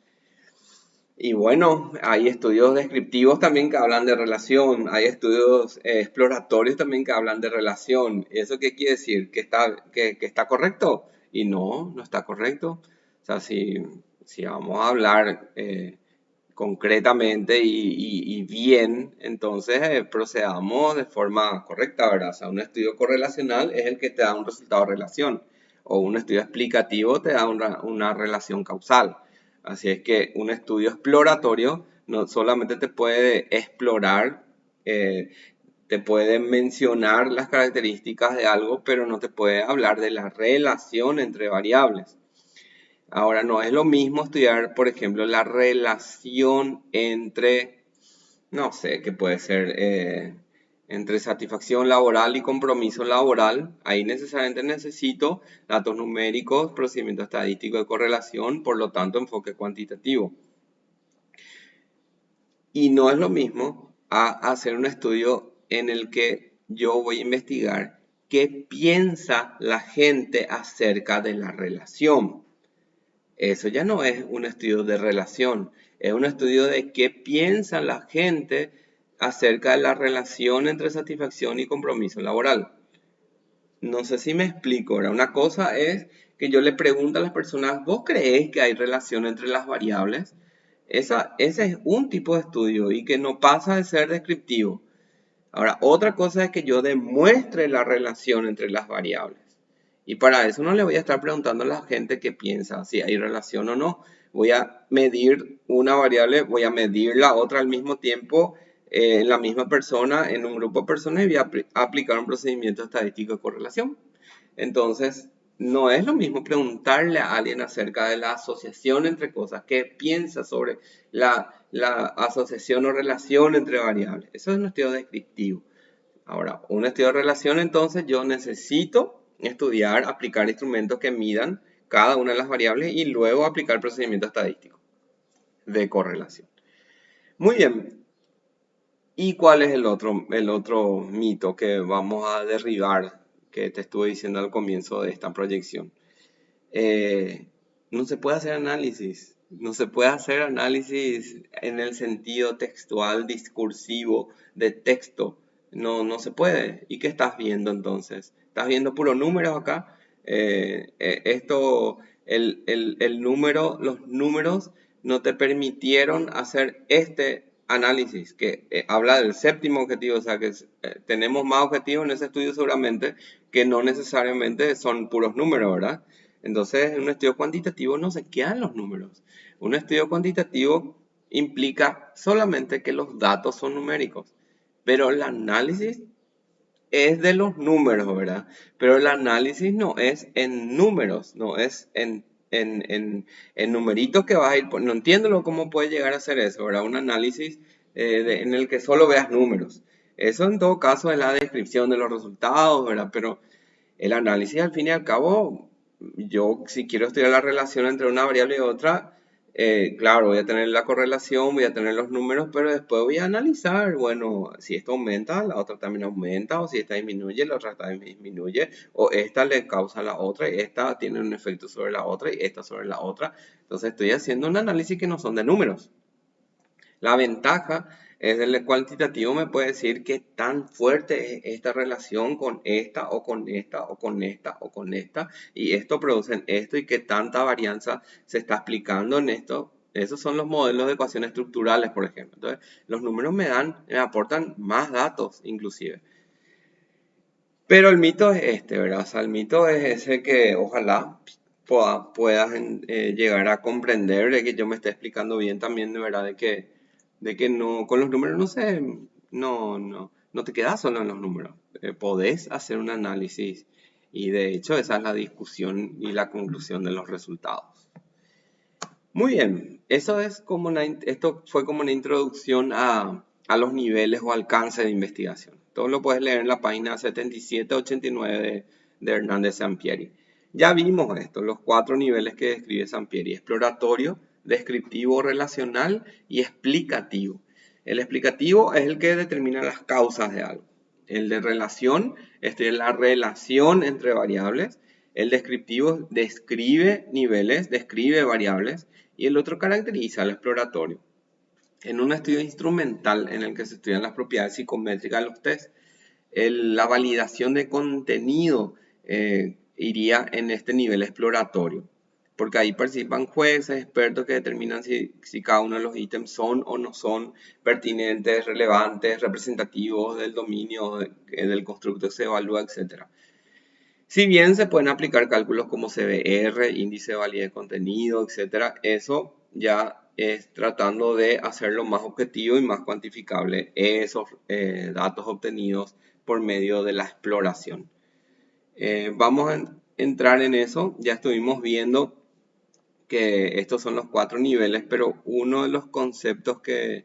y bueno, hay estudios descriptivos también que hablan de relación, hay estudios exploratorios también que hablan de relación. ¿Eso qué quiere decir? ¿Que está correcto? Y no, no está correcto. O sea, si vamos a hablar concretamente y bien, entonces procedamos de forma correcta, ¿verdad? O sea, un estudio correlacional es el que te da un resultado de relación, o un estudio explicativo te da una relación causal. Así es que un estudio exploratorio no solamente te puede explorar, eh, te puede mencionar las características de algo, pero no te puede hablar de la relación entre variables. Ahora, no es lo mismo estudiar, por ejemplo, la relación entre, no sé, qué puede ser, entre satisfacción laboral y compromiso laboral. Ahí necesariamente necesito datos numéricos, procedimiento estadístico de correlación, por lo tanto, enfoque cuantitativo. Y no es lo mismo a hacer un estudio en el que yo voy a investigar qué piensa la gente acerca de la relación. Eso ya no es un estudio de relación, es un estudio de qué piensa la gente acerca de la relación entre satisfacción y compromiso laboral. No sé si me explico, ¿verdad? Una cosa es que yo le pregunto a las personas, ¿vos creéis que hay relación entre las variables? Ese es un tipo de estudio y que no pasa de ser descriptivo. Ahora, otra cosa es que yo demuestre la relación entre las variables. Y para eso no le voy a estar preguntando a la gente qué piensa, si hay relación o no. Voy a medir una variable, voy a medir la otra al mismo tiempo en la misma persona, en un grupo de personas y voy a aplicar un procedimiento estadístico de correlación. Entonces, no es lo mismo preguntarle a alguien acerca de la asociación entre cosas, qué piensa sobre la asociación o relación entre variables. Eso es un estudio descriptivo. Ahora, un estudio de relación, entonces yo necesito estudiar, aplicar instrumentos que midan cada una de las variables y luego aplicar procedimiento estadístico de correlación. Muy bien. ¿Y cuál es el otro mito que vamos a derribar que te estuve diciendo al comienzo de esta proyección? Eh, no se puede hacer análisis. No se puede hacer análisis en el sentido textual, discursivo, de texto. No, no se puede. ¿Y qué estás viendo entonces? ¿Estás viendo puros números acá? El número, los números no te permitieron hacer este análisis que habla del séptimo objetivo, o sea que tenemos más objetivos en ese estudio seguramente que no necesariamente son puros números, ¿verdad? Entonces, en un estudio cuantitativo no se quedan los números. Un estudio cuantitativo implica solamente que los datos son numéricos, pero el análisis es de los números, ¿verdad? Pero el análisis no es en números, no es en numeritos que vas a ir. No entiendo cómo puede llegar a ser eso, ¿verdad? Un análisis en el que solo veas números. Eso en todo caso es la descripción de los resultados, ¿verdad? Pero el análisis al fin y al cabo, yo si quiero estudiar la relación entre una variable y otra, claro, voy a tener la correlación, voy a tener los números, pero después voy a analizar, bueno, si esto aumenta, la otra también aumenta, o si esta disminuye, la otra también disminuye, o esta le causa a la otra, y esta tiene un efecto sobre la otra, y esta sobre la otra. Entonces estoy haciendo un análisis que no son de números. La ventaja es el cuantitativo me puede decir qué tan fuerte es esta relación con esta o con esta o con esta o con esta y esto produce esto y qué tanta varianza se está explicando en esto. Esos son los modelos de ecuaciones estructurales, por ejemplo. Entonces, los números me aportan más datos inclusive. Pero el mito es este, ¿verdad? O sea, el mito es ese que ojalá puedas llegar a comprender, de que yo me esté explicando bien también, de verdad, de que de que no, con los números no te quedas solo en los números. Podés hacer un análisis y de hecho esa es la discusión y la conclusión de los resultados. Muy bien, esto fue como una introducción a los niveles o alcance de investigación. Todo lo puedes leer en la página 77-89 de Hernández Sampieri. Ya vimos esto, los 4 niveles que describe Sampieri: exploratorio, descriptivo, relacional y explicativo. El explicativo es el que determina las causas de algo. El de relación es la relación entre variables. El descriptivo describe niveles, describe variables. Y el otro caracteriza al exploratorio. En un estudio instrumental en el que se estudian las propiedades psicométricas de los test, la validación de contenido iría en este nivel exploratorio, porque ahí participan jueces, expertos que determinan si cada uno de los ítems son o no son pertinentes, relevantes, representativos del dominio del constructo que se evalúa, etc. Si bien se pueden aplicar cálculos como CBR, índice de validez de contenido, etc., eso ya es tratando de hacerlo más objetivo y más cuantificable esos datos obtenidos por medio de la exploración. Vamos a entrar en eso. Ya estuvimos viendo que estos son los 4 niveles, pero uno de los conceptos que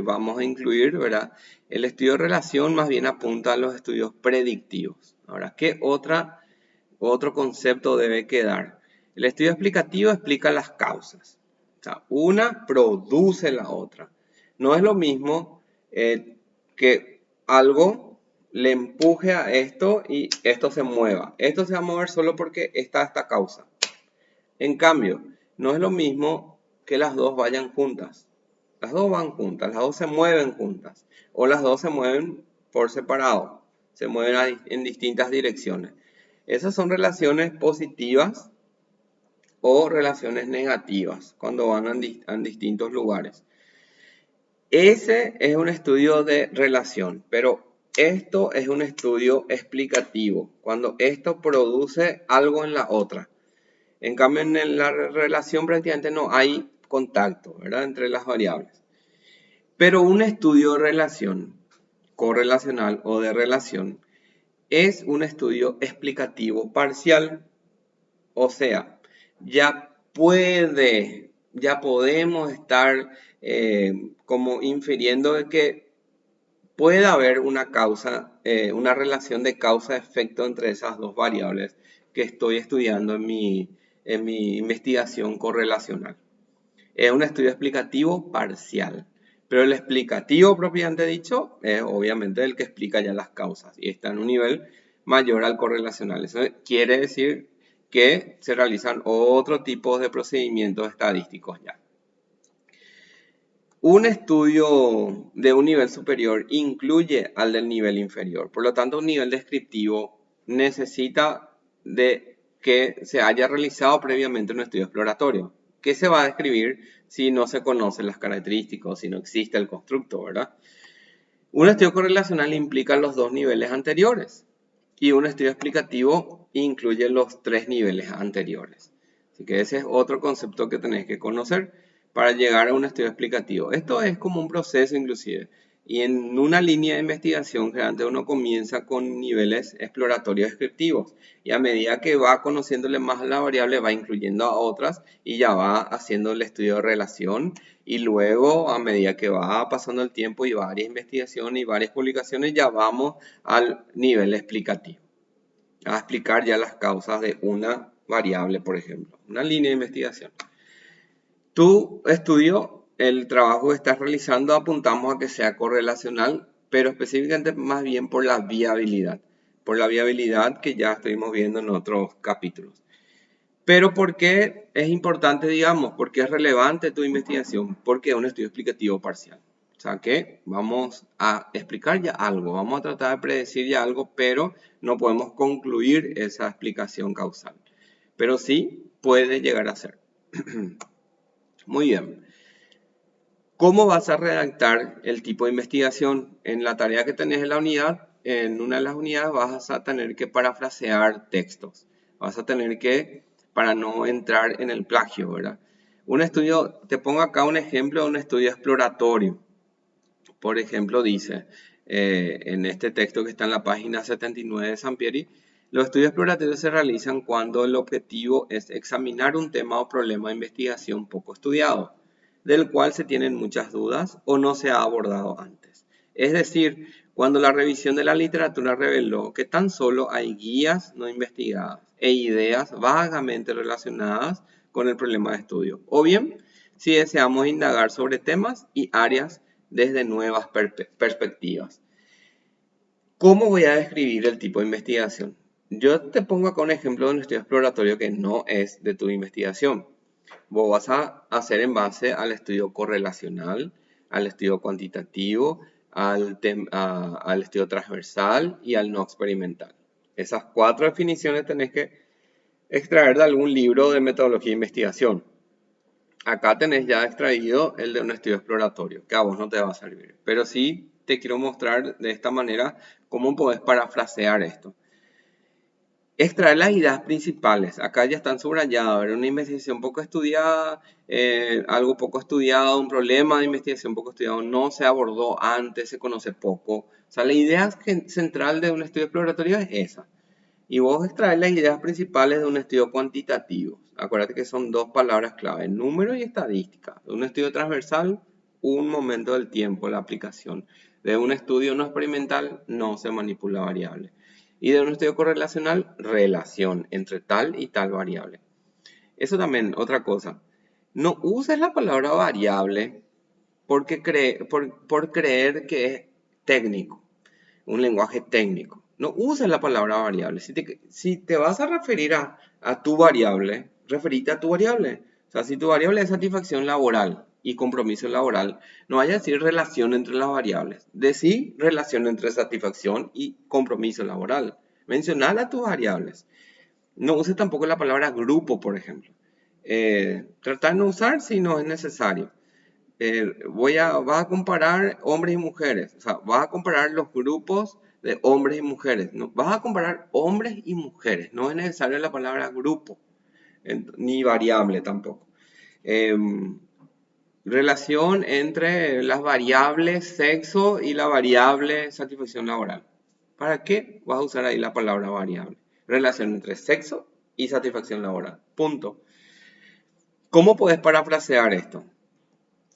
vamos a incluir, ¿verdad? El estudio de relación más bien apunta a los estudios predictivos. Ahora, ¿qué otro concepto debe quedar? El estudio explicativo explica las causas. O sea, una produce la otra. No es lo mismo que algo le empuje a esto y esto se mueva. Esto se va a mover solo porque está esta causa. En cambio, no es lo mismo que las dos vayan juntas. Las dos van juntas, las dos se mueven juntas. O las dos se mueven por separado. Se mueven en distintas direcciones. Esas son relaciones positivas o relaciones negativas cuando van a distintos lugares. Ese es un estudio de relación, pero esto es un estudio explicativo, cuando esto produce algo en la otra. En cambio, en la relación prácticamente no hay contacto, ¿verdad?, entre las variables. Pero un estudio de relación correlacional o de relación es un estudio explicativo parcial. O sea, ya podemos estar como infiriendo de que puede haber una causa, una relación de causa-efecto entre esas dos variables que estoy estudiando en mi investigación correlacional. Es un estudio explicativo parcial, pero el explicativo propiamente dicho es obviamente el que explica ya las causas y está en un nivel mayor al correlacional. Eso quiere decir que se realizan otro tipo de procedimientos estadísticos ya. Un estudio de un nivel superior incluye al del nivel inferior. Por lo tanto, un nivel descriptivo necesita de que se haya realizado previamente un estudio exploratorio. ¿Qué se va a describir si no se conocen las características, si no existe el constructo, ¿verdad? Un estudio correlacional implica los 2 niveles anteriores y un estudio explicativo incluye los 3 niveles anteriores. Así que ese es otro concepto que tenés que conocer para llegar a un estudio explicativo. Esto es como un proceso inclusive. Y en una línea de investigación, generalmente uno comienza con niveles exploratorios descriptivos. Y a medida que va conociéndole más a la variable, va incluyendo a otras y ya va haciendo el estudio de relación. Y luego, a medida que va pasando el tiempo y varias investigaciones y varias publicaciones, ya vamos al nivel explicativo. A explicar ya las causas de una variable, por ejemplo. Una línea de investigación. Tu estudio, el trabajo que estás realizando, apuntamos a que sea correlacional, pero específicamente más bien por la viabilidad. Por la viabilidad que ya estuvimos viendo en otros capítulos. Pero ¿por qué es importante, digamos? ¿Por qué es relevante tu investigación? Porque es un estudio explicativo parcial. O sea que vamos a explicar ya algo, vamos a tratar de predecir ya algo, pero no podemos concluir esa explicación causal. Pero sí puede llegar a ser. Muy bien. ¿Cómo vas a redactar el tipo de investigación? En la tarea que tenés en la unidad, en una de las unidades vas a tener que parafrasear textos. Vas a tener que, para no entrar en el plagio, ¿verdad? Un estudio, te pongo acá un ejemplo de un estudio exploratorio. Por ejemplo, dice en este texto que está en la página 79 de Sampieri, los estudios exploratorios se realizan cuando el objetivo es examinar un tema o problema de investigación poco estudiado, del cual se tienen muchas dudas o no se ha abordado antes. Es decir, cuando la revisión de la literatura reveló que tan solo hay guías no investigadas e ideas vagamente relacionadas con el problema de estudio, o bien si deseamos indagar sobre temas y áreas desde nuevas perspectivas. ¿Cómo voy a describir el tipo de investigación? Yo te pongo acá un ejemplo de un estudio exploratorio que no es de tu investigación. Vos vas a hacer en base al estudio correlacional, al estudio cuantitativo, al estudio transversal y al no experimental. Esas 4 definiciones tenés que extraer de algún libro de metodología de investigación. Acá tenés ya extraído el de un estudio exploratorio, que a vos no te va a servir. Pero sí te quiero mostrar de esta manera cómo podés parafrasear esto. Extraer las ideas principales. Acá ya están subrayadas. Una investigación poco estudiada, algo poco estudiado, un problema de investigación poco estudiado, no se abordó antes, se conoce poco. O sea, la idea central de un estudio exploratorio es esa. Y vos extraes las ideas principales de un estudio cuantitativo. Acuérdate que son 2 palabras clave, número y estadística. De un estudio transversal, un momento del tiempo, la aplicación. De un estudio no experimental, no se manipula variable. Y de un estudio correlacional, relación entre tal y tal variable. Eso también, otra cosa. No uses la palabra variable porque por creer que es técnico, un lenguaje técnico. No uses la palabra variable. Si te vas a referir a tu variable, referite a tu variable. O sea, si tu variable es satisfacción laboral y compromiso laboral, no vaya a decir relación entre las variables. Decí relación entre satisfacción y compromiso laboral. Mencionar a tus variables. No uses tampoco la palabra grupo, por ejemplo. Tratar de no usar si no es necesario. Vas a comparar hombres y mujeres. O sea, vas a comparar los grupos de hombres y mujeres. No, vas a comparar hombres y mujeres. No es necesario la palabra grupo, ni variable tampoco. Relación entre las variables sexo y la variable satisfacción laboral. ¿Para qué vas a usar ahí la palabra variable? Relación entre sexo y satisfacción laboral. Punto. ¿Cómo puedes parafrasear esto?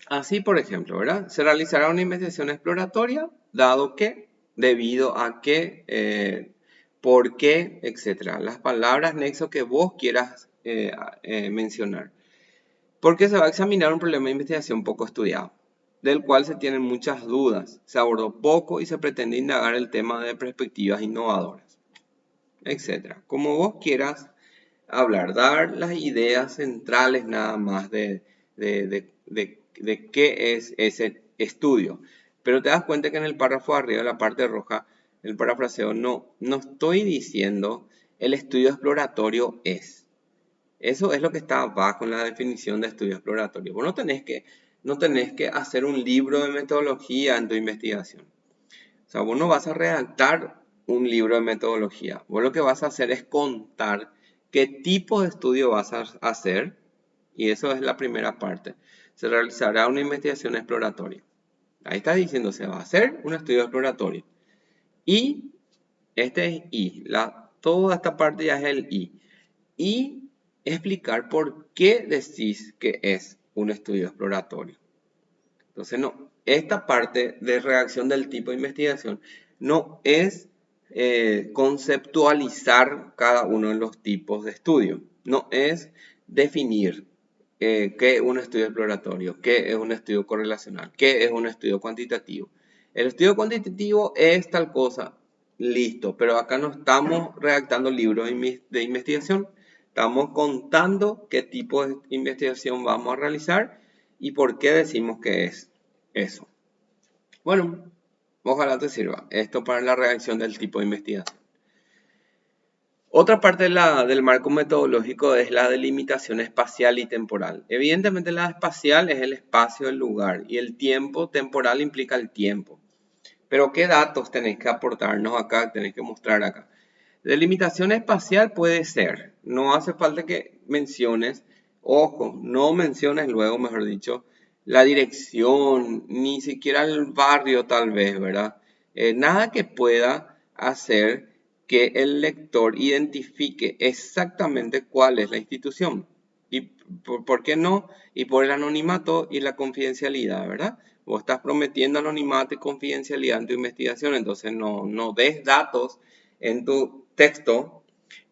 Así, por ejemplo, ¿verdad? Se realizará una investigación exploratoria, dado que, debido a que, por qué, etc. Las palabras nexo que vos quieras mencionar. Porque se va a examinar un problema de investigación poco estudiado, del cual se tienen muchas dudas, se abordó poco y se pretende indagar el tema de perspectivas innovadoras, etc. Como vos quieras hablar, dar las ideas centrales nada más de qué es ese estudio. Pero te das cuenta que en el párrafo de arriba, en la parte roja, el parafraseo, no estoy diciendo el estudio exploratorio es. Eso es lo que está abajo en la definición de estudio exploratorio. Vos no tenés que hacer un libro de metodología en tu investigación. O sea, vos no vas a redactar un libro de metodología. Vos lo que vas a hacer es contar qué tipo de estudio vas a hacer. Y eso es la primera parte. Se realizará una investigación exploratoria. Ahí está diciendo, se va a hacer un estudio exploratorio. Y, este es I. Toda esta parte ya es el I. Y explicar por qué decís que es un estudio exploratorio. Entonces, no, esta parte de redacción del tipo de investigación no es conceptualizar cada uno de los tipos de estudio. No es definir qué es un estudio exploratorio, qué es un estudio correlacional, qué es un estudio cuantitativo. El estudio cuantitativo es tal cosa, listo, pero acá no estamos redactando libros de investigación. Estamos contando qué tipo de investigación vamos a realizar y por qué decimos que es eso. Bueno, ojalá te sirva esto para la redacción del tipo de investigación. Otra parte del marco metodológico es la delimitación espacial y temporal. Evidentemente la espacial es el espacio, el lugar, y el tiempo temporal implica el tiempo. Pero ¿qué datos tenéis que aportarnos acá, tenéis que mostrar acá? Delimitación espacial puede ser, no hace falta que menciones Ojo, no menciones luego, mejor dicho, la dirección, ni siquiera el barrio tal vez, ¿verdad? Nada que pueda hacer que el lector identifique exactamente cuál es la institución. ¿Y por qué no? Y por el anonimato y la confidencialidad, ¿verdad? Vos estás prometiendo anonimato y confidencialidad en tu investigación, entonces no des datos en tu texto.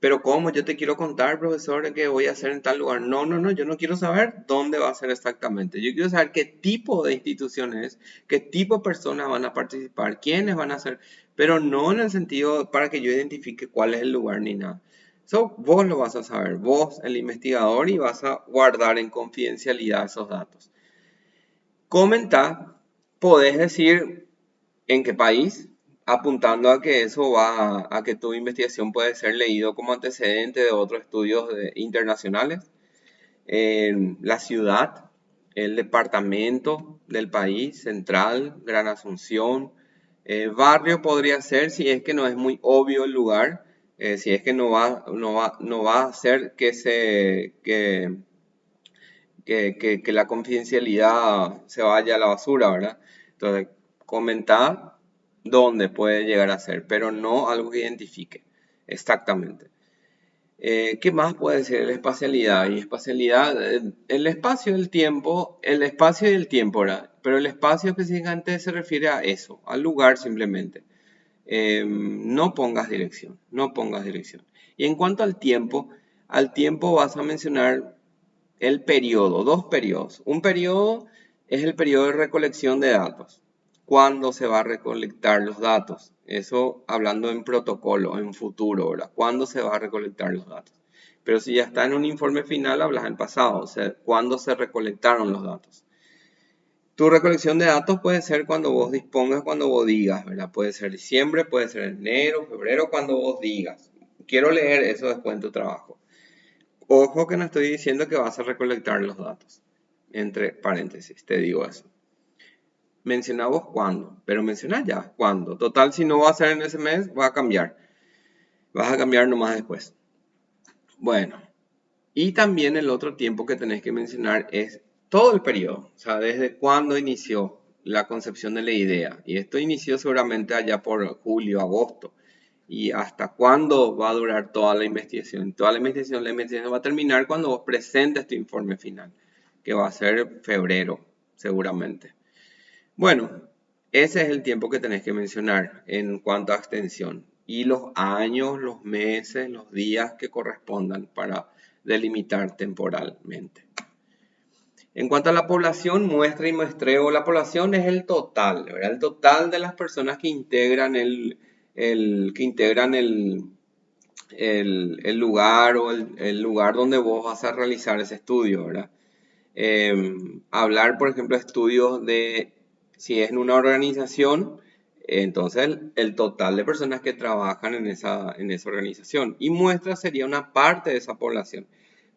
Pero ¿cómo? Yo te quiero contar, profesor, que voy a hacer en tal lugar. No, yo no quiero saber dónde va a ser exactamente. Yo quiero saber qué tipo de institución es, qué tipo de personas van a participar, quiénes van a ser, pero no en el sentido para que yo identifique cuál es el lugar ni nada. So, vos lo vas a saber, vos, el investigador, y vas a guardar en confidencialidad esos datos. Comenta, podés decir en qué país, apuntando a que eso va a que tu investigación puede ser leído como antecedente de otros estudios internacionales, la ciudad, el departamento del país, central, Gran Asunción, barrio podría ser si es que no es muy obvio el lugar, si es que no va a hacer que la confidencialidad se vaya a la basura, ¿verdad? Entonces, comentar dónde puede llegar a ser, pero no algo que identifique exactamente. ¿Qué más puede ser la espacialidad? Y espacialidad, el espacio y el espacio y el tiempo, ¿verdad? Pero el espacio específicamente se refiere a eso, al lugar simplemente. No pongas dirección, no pongas dirección. Y en cuanto al tiempo vas a mencionar el periodo, dos periodos. Un periodo es el periodo de recolección de datos. ¿Cuándo se va a recolectar los datos? Eso hablando en protocolo, en futuro, ¿verdad? ¿Cuándo se va a recolectar los datos? Pero si ya está en un informe final, hablas en pasado, o sea, ¿cuándo se recolectaron los datos? Tu recolección de datos puede ser cuando vos dispongas, cuando vos digas, ¿verdad? Puede ser diciembre, puede ser enero, febrero, cuando vos digas. Quiero leer eso después en tu trabajo. Ojo que no estoy diciendo que vas a recolectar los datos. Entre paréntesis, te digo eso. Menciona vos cuándo, pero menciona ya cuándo. Total, si no va a ser en ese mes, va a cambiar. Vas a cambiar nomás después. Bueno, y también el otro tiempo que tenés que mencionar es todo el periodo. O sea, desde cuándo inició la concepción de la idea. Y esto inició seguramente allá por julio, agosto. Y hasta cuándo va a durar toda la investigación. Toda la investigación va a terminar cuando vos presentes tu informe final, que va a ser febrero, seguramente. Bueno, ese es el tiempo que tenés que mencionar en cuanto a extensión. Y los años, los meses, los días que correspondan para delimitar temporalmente. En cuanto a la población, muestra y muestreo, la población es el total, ¿verdad? El total de las personas que integran el lugar o el lugar donde vos vas a realizar ese estudio, ¿verdad? Hablar, por ejemplo, estudios de si es en una organización, entonces el total de personas que trabajan en esa organización. Y muestra sería una parte de esa población.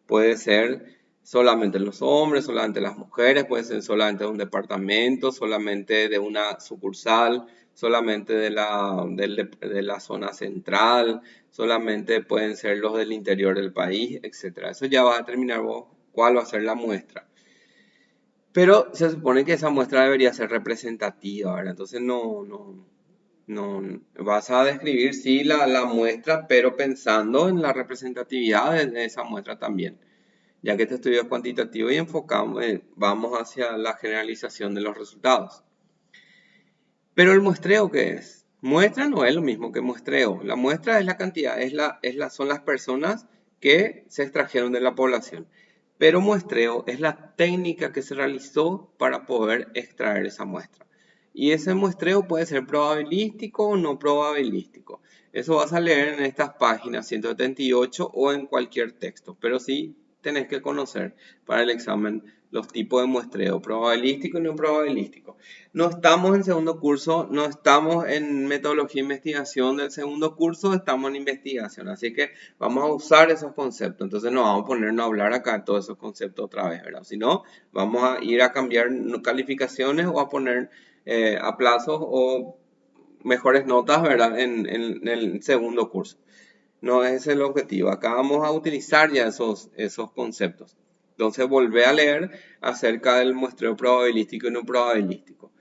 Puede ser solamente los hombres, solamente las mujeres, puede ser solamente de un departamento, solamente de una sucursal, solamente de la zona central, solamente pueden ser los del interior del país, etc. Eso ya va a determinar vos cuál va a ser la muestra. Pero se supone que esa muestra debería ser representativa, ¿verdad? Entonces no vas a describir sí la muestra, pero pensando en la representatividad de esa muestra también, ya que este estudio es cuantitativo y enfocamos, vamos hacia la generalización de los resultados. Pero el muestreo, ¿qué es? Muestra no es lo mismo que muestreo. La muestra es la cantidad, son las personas que se extrajeron de la población. Pero muestreo es la técnica que se realizó para poder extraer esa muestra. Y ese muestreo puede ser probabilístico o no probabilístico. Eso vas a leer en estas páginas 178 o en cualquier texto. Pero sí tenés que conocer para el examen los tipos de muestreo, probabilístico y no probabilístico. No estamos en segundo curso, no estamos en metodología de investigación del segundo curso, estamos en investigación. Así que vamos a usar esos conceptos. Entonces no vamos a ponernos a hablar acá de todos esos conceptos otra vez, ¿verdad? Si no, vamos a ir a cambiar calificaciones o a poner a plazos o mejores notas, ¿verdad? En el segundo curso. No ese es el objetivo. Acá vamos a utilizar ya esos conceptos. Entonces volvé a leer acerca del muestreo probabilístico y no probabilístico.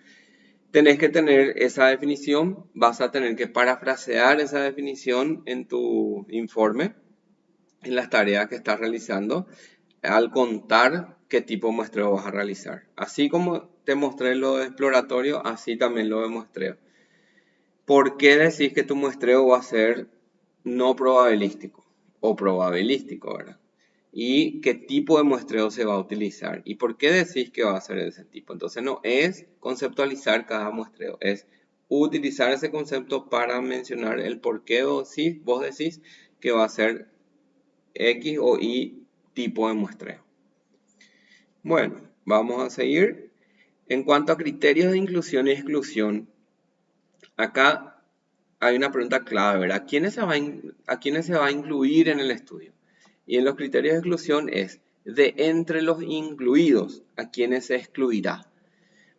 Tenés que tener esa definición, vas a tener que parafrasear esa definición en tu informe, en las tareas que estás realizando, al contar qué tipo de muestreo vas a realizar. Así como te mostré lo de exploratorio, así también lo de muestreo. ¿Por qué decís que tu muestreo va a ser no probabilístico o probabilístico, verdad? ¿Y qué tipo de muestreo se va a utilizar? ¿Y por qué decís que va a ser de ese tipo? Entonces no es conceptualizar cada muestreo, es utilizar ese concepto para mencionar el por qué vos decís que va a ser X o Y tipo de muestreo. Bueno, vamos a seguir. En cuanto a criterios de inclusión y exclusión, acá hay una pregunta clave, ¿verdad? ¿A quiénes se va a incluir en el estudio? Y en los criterios de exclusión es de entre los incluidos, ¿a quiénes se excluirá?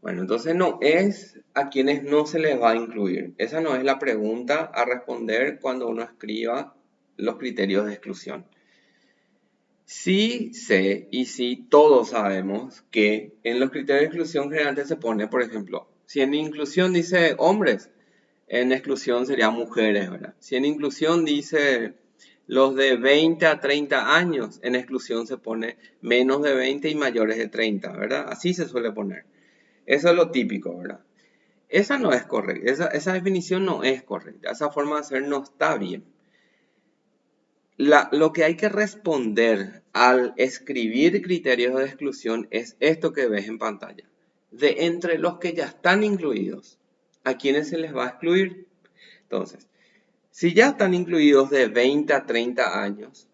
Bueno, entonces no es a quienes no se les va a incluir. Esa no es la pregunta a responder cuando uno escriba los criterios de exclusión. Sí sé y sí todos sabemos que en los criterios de exclusión generalmente se pone, por ejemplo, si en inclusión dice hombres, en exclusión sería mujeres, ¿verdad? Si en inclusión dice los de 20 a 30 años, en exclusión se pone menos de 20 y mayores de 30, ¿verdad? Así se suele poner. Eso es lo típico, ¿verdad? Esa no es correcta, esa definición no es correcta, esa forma de hacer no está bien. Lo que hay que responder al escribir criterios de exclusión es esto que ves en pantalla. De entre los que ya están incluidos, ¿a quiénes se les va a excluir? Entonces, si ya están incluidos de 20 a 30 años,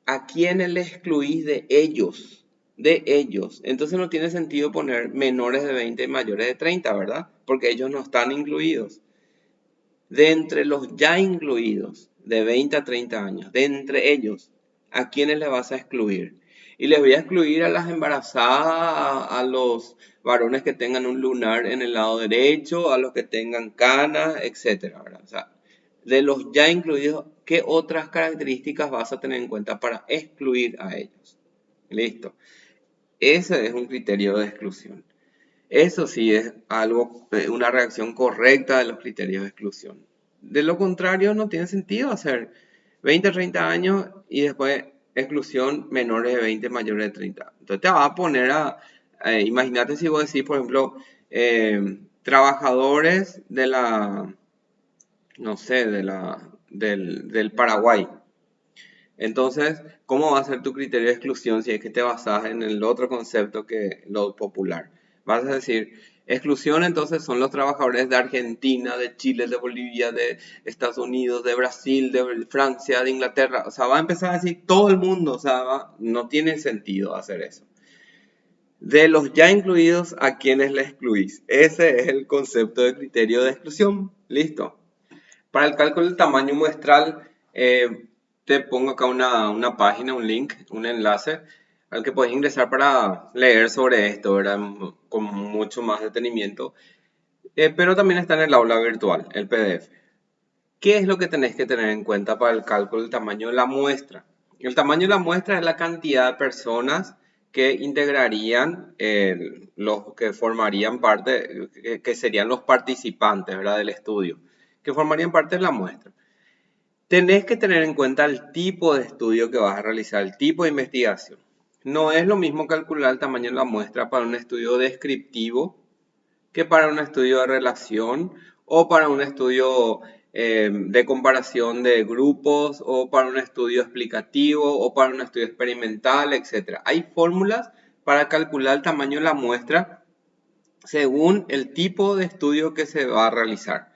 ¿a quiénes les excluís de ellos? De ellos. Entonces no tiene sentido poner menores de 20 y mayores de 30, ¿verdad? Porque ellos no están incluidos. De entre los ya incluidos, de 20 a 30 años, de entre ellos, ¿a quiénes les vas a excluir? Y les voy a excluir a las embarazadas, a los varones que tengan un lunar en el lado derecho, a los que tengan canas, etcétera, ¿verdad? O sea, de los ya incluidos, ¿qué otras características vas a tener en cuenta para excluir a ellos? Listo. Ese es un criterio de exclusión. Eso sí es algo, una reacción correcta de los criterios de exclusión. De lo contrario, no tiene sentido hacer 20, 30 años y después exclusión menores de 20, mayores de 30. Entonces te va a poner imagínate si vos decís, por ejemplo, trabajadores de la, no sé, del Paraguay. Entonces, ¿cómo va a ser tu criterio de exclusión si es que te basas en el otro concepto que lo popular? Vas a decir, exclusión entonces son los trabajadores de Argentina, de Chile, de Bolivia, de Estados Unidos, de Brasil, de Francia, de Inglaterra. O sea, va a empezar a decir todo el mundo. O sea, no tiene sentido hacer eso. De los ya incluidos, ¿a quiénes le excluís? Ese es el concepto de criterio de exclusión. Listo. Para el cálculo del tamaño muestral, te pongo acá una página, un link, un enlace al que puedes ingresar para leer sobre esto, ¿verdad? Con mucho más detenimiento. Pero también está en el aula virtual, el PDF. ¿Qué es lo que tenés que tener en cuenta para el cálculo del tamaño de la muestra? El tamaño de la muestra es la cantidad de personas que integrarían, los que formarían parte, que serían los participantes, ¿verdad? Del estudio, que formarían parte de la muestra. Tenés que tener en cuenta el tipo de estudio que vas a realizar, el tipo de investigación. No es lo mismo calcular el tamaño de la muestra para un estudio descriptivo que para un estudio de relación o para un estudio de comparación de grupos o para un estudio explicativo o para un estudio experimental, etc. Hay fórmulas para calcular el tamaño de la muestra según el tipo de estudio que se va a realizar.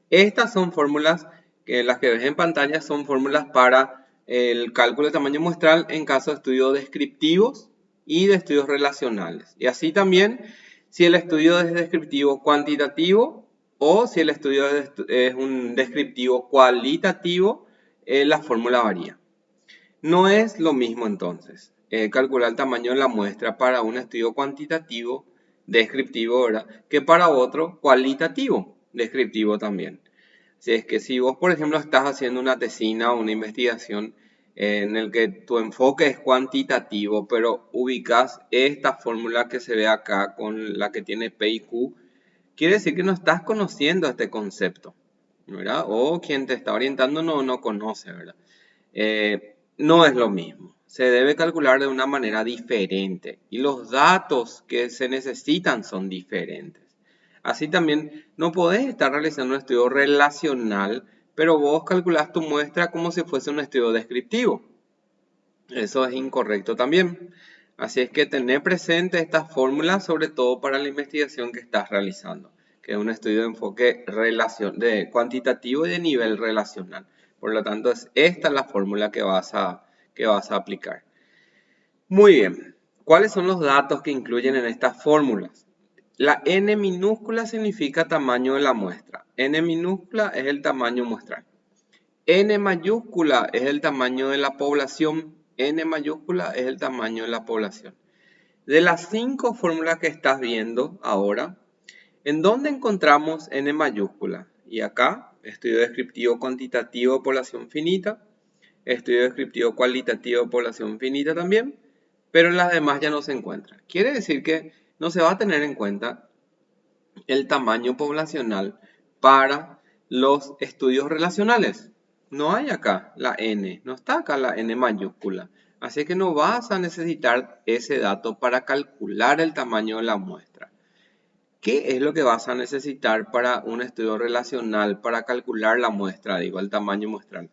Estas son fórmulas, que las que ves en pantalla son fórmulas para el cálculo de tamaño muestral en caso de estudios descriptivos y de estudios relacionales. Y así también si el estudio es descriptivo cuantitativo o si el estudio es un descriptivo cualitativo, la fórmula varía. No es lo mismo entonces calcular el tamaño de la muestra para un estudio cuantitativo, descriptivo, ¿verdad? Que para otro cualitativo, descriptivo también. Si es que si vos, por ejemplo, estás haciendo una tesina o una investigación en el que tu enfoque es cuantitativo, pero ubicas esta fórmula que se ve acá con la que tiene P y Q, quiere decir que no estás conociendo este concepto, ¿verdad? O quien te está orientando no conoce, ¿verdad? No es lo mismo. Se debe calcular de una manera diferente y los datos que se necesitan son diferentes. Así también no podés estar realizando un estudio relacional, pero vos calculás tu muestra como si fuese un estudio descriptivo. Eso es incorrecto también. Así es que tener presente estas fórmulas, sobre todo para la investigación que estás realizando, que es un estudio de enfoque de cuantitativo y de nivel relacional. Por lo tanto, es esta la fórmula que vas a aplicar. Muy bien. ¿Cuáles son los datos que incluyen en estas fórmulas? La n minúscula significa tamaño de la muestra. N minúscula es el tamaño muestral. N mayúscula es el tamaño de la población. N mayúscula es el tamaño de la población. De las 5 fórmulas que estás viendo ahora, ¿en dónde encontramos N mayúscula? Y acá, estudio descriptivo cuantitativo de población finita, estudio descriptivo cualitativo de población finita también, pero en las demás ya no se encuentra. Quiere decir que no se va a tener en cuenta el tamaño poblacional para los estudios relacionales. No hay acá la N, no está acá la N mayúscula. Así que no vas a necesitar ese dato para calcular el tamaño de la muestra. ¿Qué es lo que vas a necesitar para un estudio relacional para calcular la muestra, digo, el tamaño muestral?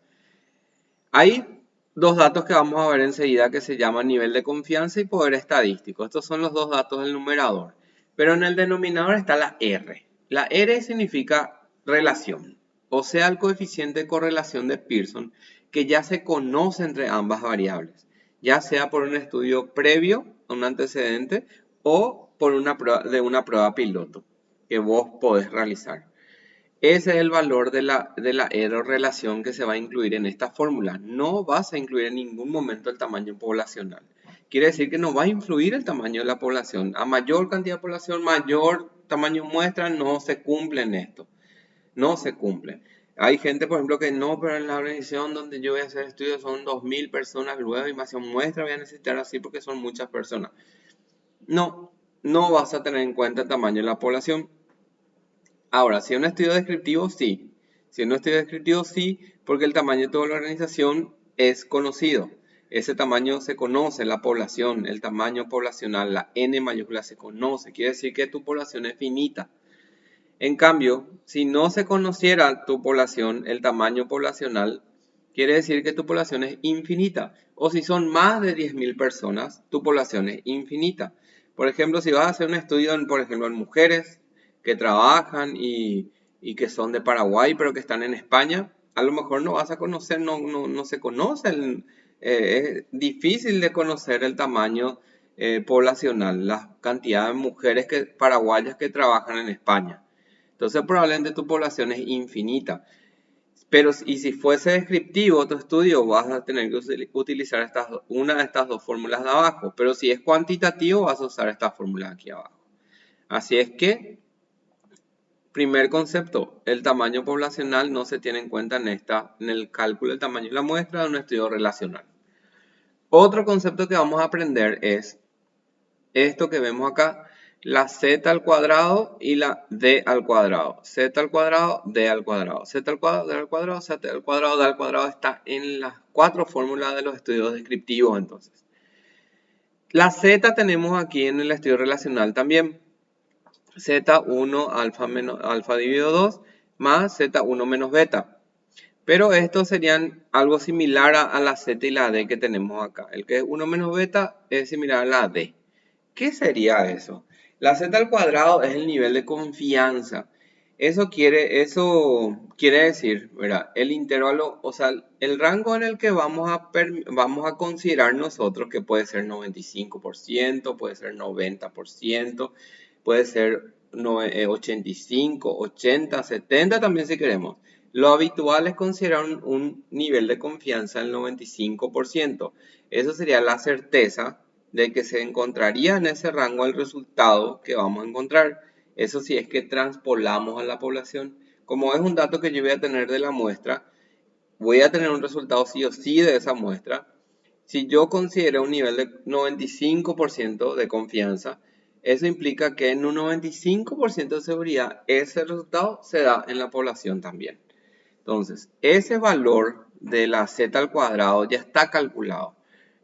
Hay dos datos que vamos a ver enseguida que se llaman nivel de confianza y poder estadístico. Estos son los dos datos del numerador. Pero en el denominador está la R. La R significa relación, o sea, el coeficiente de correlación de Pearson que ya se conoce entre ambas variables, ya sea por un estudio previo, un antecedente, o por una prueba piloto que vos podés realizar. Ese es el valor de la R relación que se va a incluir en esta fórmula. No vas a incluir en ningún momento el tamaño poblacional. Quiere decir que no va a influir el tamaño de la población. A mayor cantidad de población, mayor tamaño muestra, no se cumple en esto. No se cumple. Hay gente, por ejemplo, que no, pero en la organización donde yo voy a hacer estudios son 2000 personas, luego y más muestra voy a necesitar así porque son muchas personas. No, no vas a tener en cuenta el tamaño de la población. Ahora, si es un estudio descriptivo, sí. Si es un estudio descriptivo, sí, porque el tamaño de toda la organización es conocido. Ese tamaño se conoce, la población, el tamaño poblacional, la N mayúscula se conoce. Quiere decir que tu población es finita. En cambio, si no se conociera tu población, el tamaño poblacional, quiere decir que tu población es infinita. O si son más de 10.000 personas, tu población es infinita. Por ejemplo, si vas a hacer un estudio, por ejemplo, en mujeres que trabajan y que son de Paraguay, pero que están en España, a lo mejor no vas a conocer, no se conoce, es difícil de conocer el tamaño poblacional, la cantidad de mujeres paraguayas que trabajan en España. Entonces probablemente tu población es infinita. Pero y si fuese descriptivo tu estudio, vas a tener que utilizar una de estas dos fórmulas de abajo. Pero si es cuantitativo, vas a usar esta fórmula aquí abajo. Así es que, primer concepto, el tamaño poblacional no se tiene en cuenta en el cálculo del tamaño de la muestra de un estudio relacional. Otro concepto que vamos a aprender es esto que vemos acá, la z al cuadrado y la d al cuadrado. Z al cuadrado, d al cuadrado. Z al cuadrado, d al cuadrado, z al cuadrado, d al cuadrado está en las 4 fórmulas de los estudios descriptivos entonces. La z tenemos aquí en el estudio relacional también. Z1 alfa dividido 2 más Z1 menos beta. Pero estos serían algo similar a la z y la d que tenemos acá. El que es 1 menos beta es similar a la d. ¿Qué sería eso? La z al cuadrado es el nivel de confianza. Eso quiere decir, ¿verdad? El intervalo, o sea, el rango en el que vamos a considerar nosotros, que puede ser 95%, puede ser 90%, puede ser 85, 80, 70 también si queremos. Lo habitual es considerar un nivel de confianza del 95%. Eso sería la certeza de que se encontraría en ese rango el resultado que vamos a encontrar. Eso sí es que transpolamos a la población. Como es un dato que yo voy a tener de la muestra, voy a tener un resultado sí o sí de esa muestra. Si yo considero un nivel de 95% de confianza, eso implica que en un 95% de seguridad ese resultado se da en la población también. Entonces, ese valor de la z al cuadrado ya está calculado.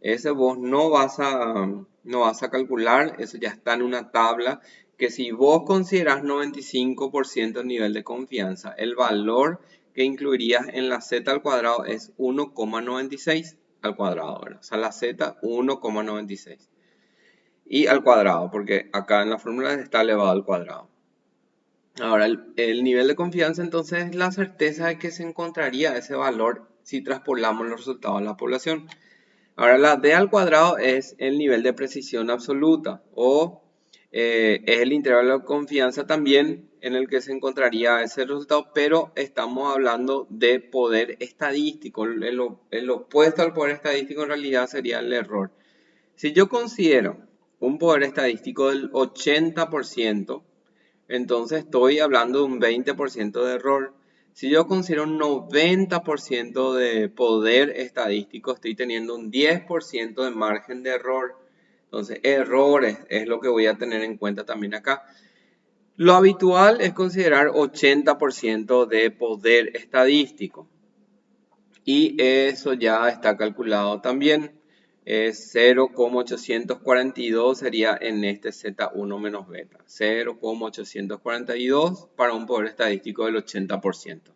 Ese vos no vas a calcular, eso ya está en una tabla que si vos consideras 95% nivel de confianza, el valor que incluirías en la z al cuadrado es 1,96 al cuadrado, ¿verdad? O sea, la z 1,96 y al cuadrado, porque acá en la fórmula está elevado al cuadrado. Ahora, el nivel de confianza entonces es la certeza de que se encontraría ese valor si traspolamos los resultados a la población. Ahora, la d al cuadrado es el nivel de precisión absoluta o es el intervalo de confianza también en el que se encontraría ese resultado, pero estamos hablando de poder estadístico. El opuesto al poder estadístico en realidad sería el error. Si yo considero un poder estadístico del 80%, entonces estoy hablando de un 20% de error. Si yo considero un 90% de poder estadístico, estoy teniendo un 10% de margen de error. Entonces, errores es lo que voy a tener en cuenta también acá. Lo habitual es considerar 80% de poder estadístico. Y eso ya está calculado también. Es 0,842 sería en este Z1 menos beta. 0,842 para un poder estadístico del 80%.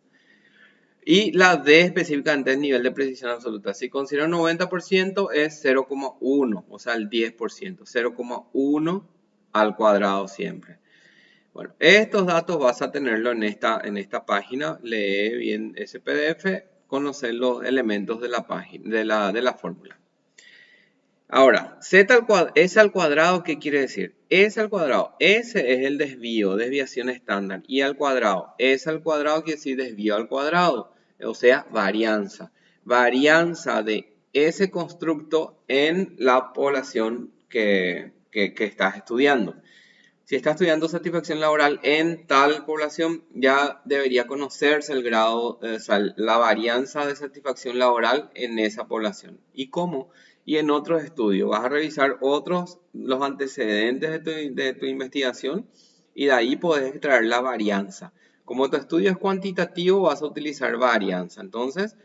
Y la D específicamente es nivel de precisión absoluta. Si considero 90% es 0,1, o sea el 10%. 0,1 al cuadrado siempre. Bueno, estos datos vas a tenerlo en esta página. Lee bien ese PDF, conocer los elementos de la página, de la fórmula. Ahora, S al cuadrado, ¿qué quiere decir? S al cuadrado, S es el desvío, desviación estándar. Y al cuadrado, S al cuadrado quiere decir desvío al cuadrado, o sea, varianza. Varianza de ese constructo en la población que estás estudiando. Si está estudiando satisfacción laboral en tal población, ya debería conocerse el grado, la varianza de satisfacción laboral en esa población. ¿Y cómo? Y en otros estudios. Vas a revisar los antecedentes de tu investigación y de ahí puedes extraer la varianza. Como tu estudio es cuantitativo, vas a utilizar varianza. Entonces,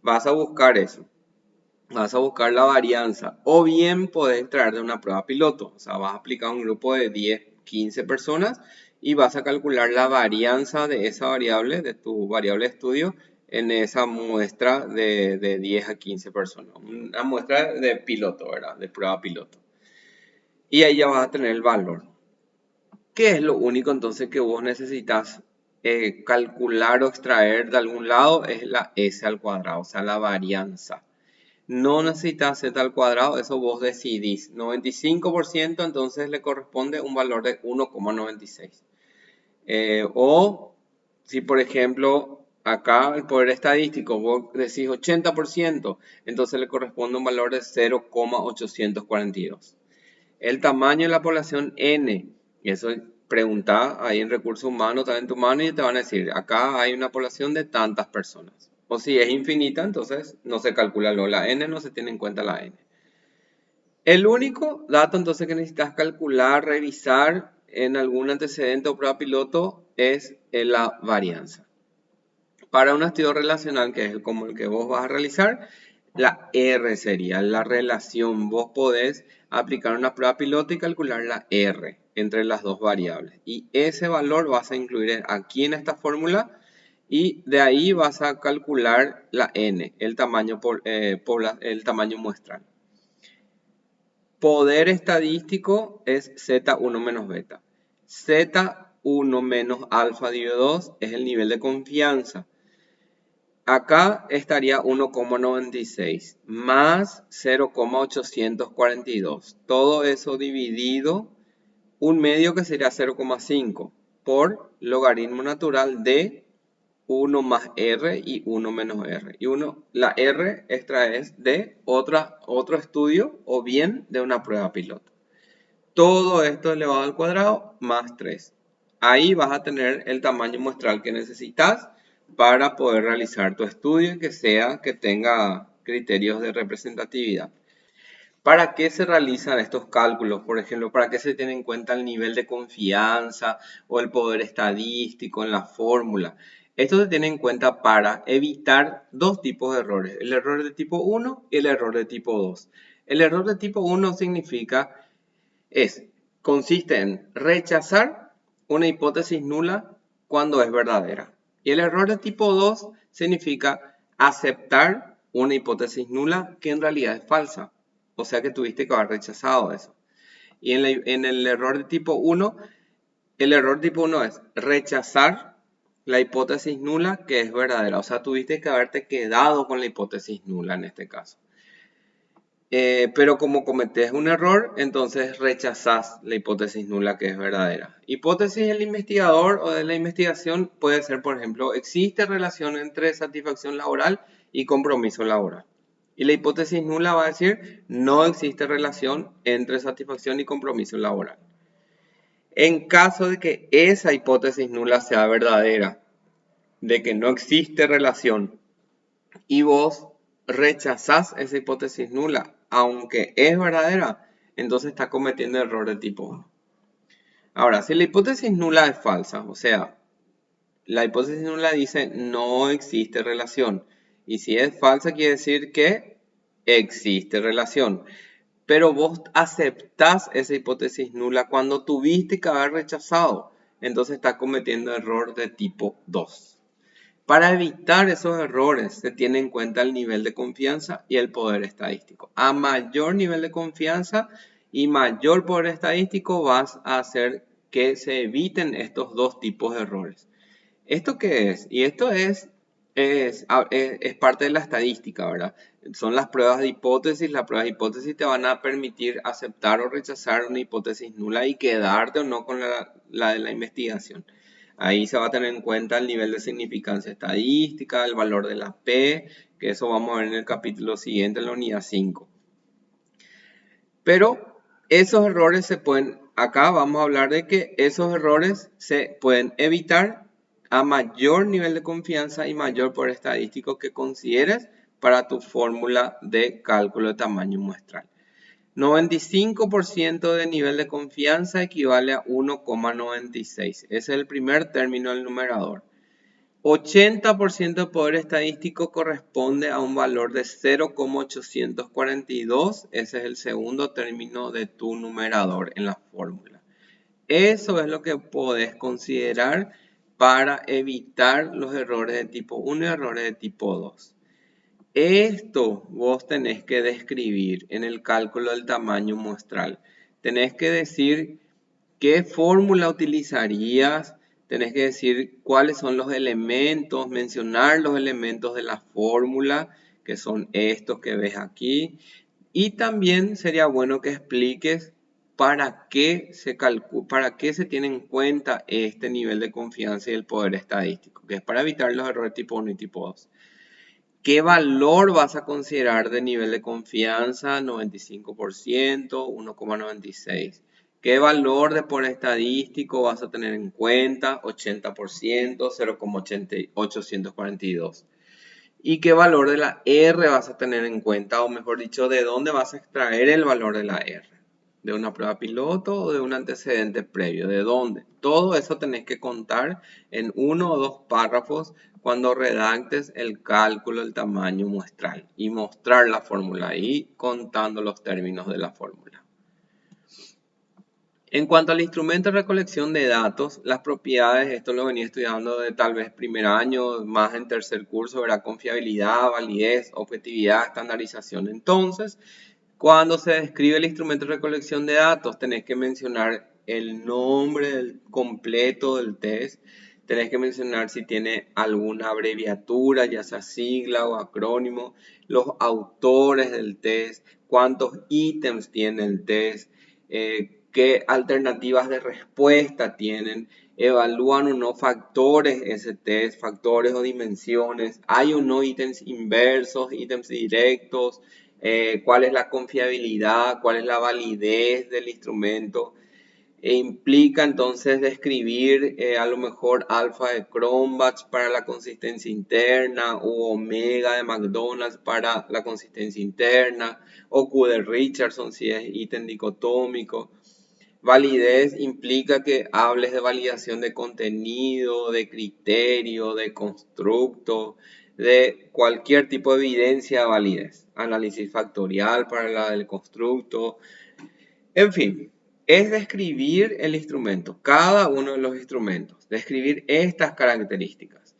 vas a buscar eso. Vas a buscar la varianza o bien puedes extraer de una prueba piloto. O sea, vas a aplicar un grupo de 10, 15 personas y vas a calcular la varianza de esa variable, de tu variable de estudio, en esa muestra de 10 a 15 personas. Una muestra de piloto, ¿verdad? De prueba piloto. Y ahí ya vas a tener el valor. ¿Qué es lo único entonces que vos necesitas calcular o extraer de algún lado? Es la S al cuadrado, o sea, la varianza. No necesitas z al cuadrado, eso vos decidís. 95%, entonces le corresponde un valor de 1,96. O si por ejemplo acá el poder estadístico vos decís 80%, entonces le corresponde un valor de 0,842. El tamaño de la población N, y eso pregunta ahí en recursos humanos, talento humano, y te van a decir, acá hay una población de tantas personas. O si es infinita, entonces no se calcula la N, no se tiene en cuenta la N. El único dato entonces que necesitas calcular, revisar en algún antecedente o prueba piloto es la varianza. Para un estudio relacional, que es como el que vos vas a realizar, la R sería la relación. Vos podés aplicar una prueba piloto y calcular la R entre las dos variables. Y ese valor vas a incluir aquí en esta fórmula y de ahí vas a calcular la N, el tamaño muestral. Poder estadístico es Z1 menos beta. Z1 menos alfa dividido 2 es el nivel de confianza. Acá estaría 1,96 más 0,842. Todo eso dividido un medio que sería 0,5 por logaritmo natural de 1 más R y 1 menos R. Y la R extraes de otro estudio o bien de una prueba piloto. Todo esto elevado al cuadrado más 3. Ahí vas a tener el tamaño muestral que necesitas. para poder realizar tu estudio y que tenga criterios de representatividad. ¿Para qué se realizan estos cálculos? Por ejemplo, ¿para qué se tiene en cuenta el nivel de confianza o el poder estadístico en la fórmula? Esto se tiene en cuenta para evitar dos tipos de errores, el error de tipo 1 y el error de tipo 2. El error de tipo 1 consiste en rechazar una hipótesis nula cuando es verdadera. Y el error de tipo 2 significa aceptar una hipótesis nula que en realidad es falsa. O sea que tuviste que haber rechazado eso. Y en el error de tipo 1, el error tipo 1 es rechazar la hipótesis nula que es verdadera. O sea, tuviste que haberte quedado con la hipótesis nula en este caso. Pero como cometés un error, entonces rechazás la hipótesis nula que es verdadera. Hipótesis del investigador o de la investigación puede ser, por ejemplo, existe relación entre satisfacción laboral y compromiso laboral. Y la hipótesis nula va a decir no existe relación entre satisfacción y compromiso laboral. En caso de que esa hipótesis nula sea verdadera, de que no existe relación, y vos rechazás esa hipótesis nula, aunque es verdadera, entonces está cometiendo error de tipo 1. Ahora, si la hipótesis nula es falsa, o sea, la hipótesis nula dice no existe relación, y si es falsa quiere decir que existe relación, pero vos aceptás esa hipótesis nula cuando tuviste que haber rechazado, entonces está cometiendo error de tipo 2. Para evitar esos errores se tiene en cuenta el nivel de confianza y el poder estadístico. A mayor nivel de confianza y mayor poder estadístico vas a hacer que se eviten estos dos tipos de errores. ¿Esto qué es? Y esto es parte de la estadística, ¿verdad? Son las pruebas de hipótesis. Las pruebas de hipótesis te van a permitir aceptar o rechazar una hipótesis nula y quedarte o no con la de la investigación. Ahí se va a tener en cuenta el nivel de significancia estadística, el valor de la P, que eso vamos a ver en el capítulo siguiente, en la unidad 5. Pero esos errores acá vamos a hablar de que esos errores se pueden evitar a mayor nivel de confianza y mayor poder estadístico que consideres para tu fórmula de cálculo de tamaño muestral. 95% de nivel de confianza equivale a 1,96. Ese es el primer término del numerador. 80% de poder estadístico corresponde a un valor de 0,842. Ese es el segundo término de tu numerador en la fórmula. Eso es lo que podés considerar para evitar los errores de tipo 1 y errores de tipo 2. Esto vos tenés que describir en el cálculo del tamaño muestral. Tenés que decir qué fórmula utilizarías, tenés que decir cuáles son los elementos, mencionar los elementos de la fórmula, que son estos que ves aquí. Y también sería bueno que expliques para qué se tiene en cuenta este nivel de confianza y el poder estadístico, que es para evitar los errores tipo 1 y tipo 2. ¿Qué valor vas a considerar de nivel de confianza? 95%, 1,96. ¿Qué valor de poder estadístico vas a tener en cuenta? 80%, 0,842. ¿Y qué valor de la R vas a tener en cuenta? O mejor dicho, ¿de dónde vas a extraer el valor de la R? ¿De una prueba piloto o de un antecedente previo? ¿De dónde? Todo eso tenés que contar en 1 o 2 párrafos cuando redactes el cálculo del tamaño muestral y mostrar la fórmula ahí contando los términos de la fórmula. En cuanto al instrumento de recolección de datos, las propiedades, esto lo venía estudiando de tal vez primer año, más en tercer curso, verá confiabilidad, validez, objetividad, estandarización. Entonces, cuando se describe el instrumento de recolección de datos, tenés que mencionar el nombre completo del test, tenés que mencionar si tiene alguna abreviatura, ya sea sigla o acrónimo, los autores del test, cuántos ítems tiene el test, qué alternativas de respuesta tienen, evalúan o no factores ese test, factores o dimensiones, hay o no ítems inversos, ítems directos, cuál es la confiabilidad, cuál es la validez del instrumento, implica entonces describir a lo mejor alfa de Cronbach para la consistencia interna o omega de McDonald's para la consistencia interna o Q de Richardson si es ítem dicotómico. Validez implica que hables de validación de contenido, de criterio, de constructo, de cualquier tipo de evidencia de validez. Análisis factorial para la del constructo. En fin, es describir el instrumento, cada uno de los instrumentos, describir estas características.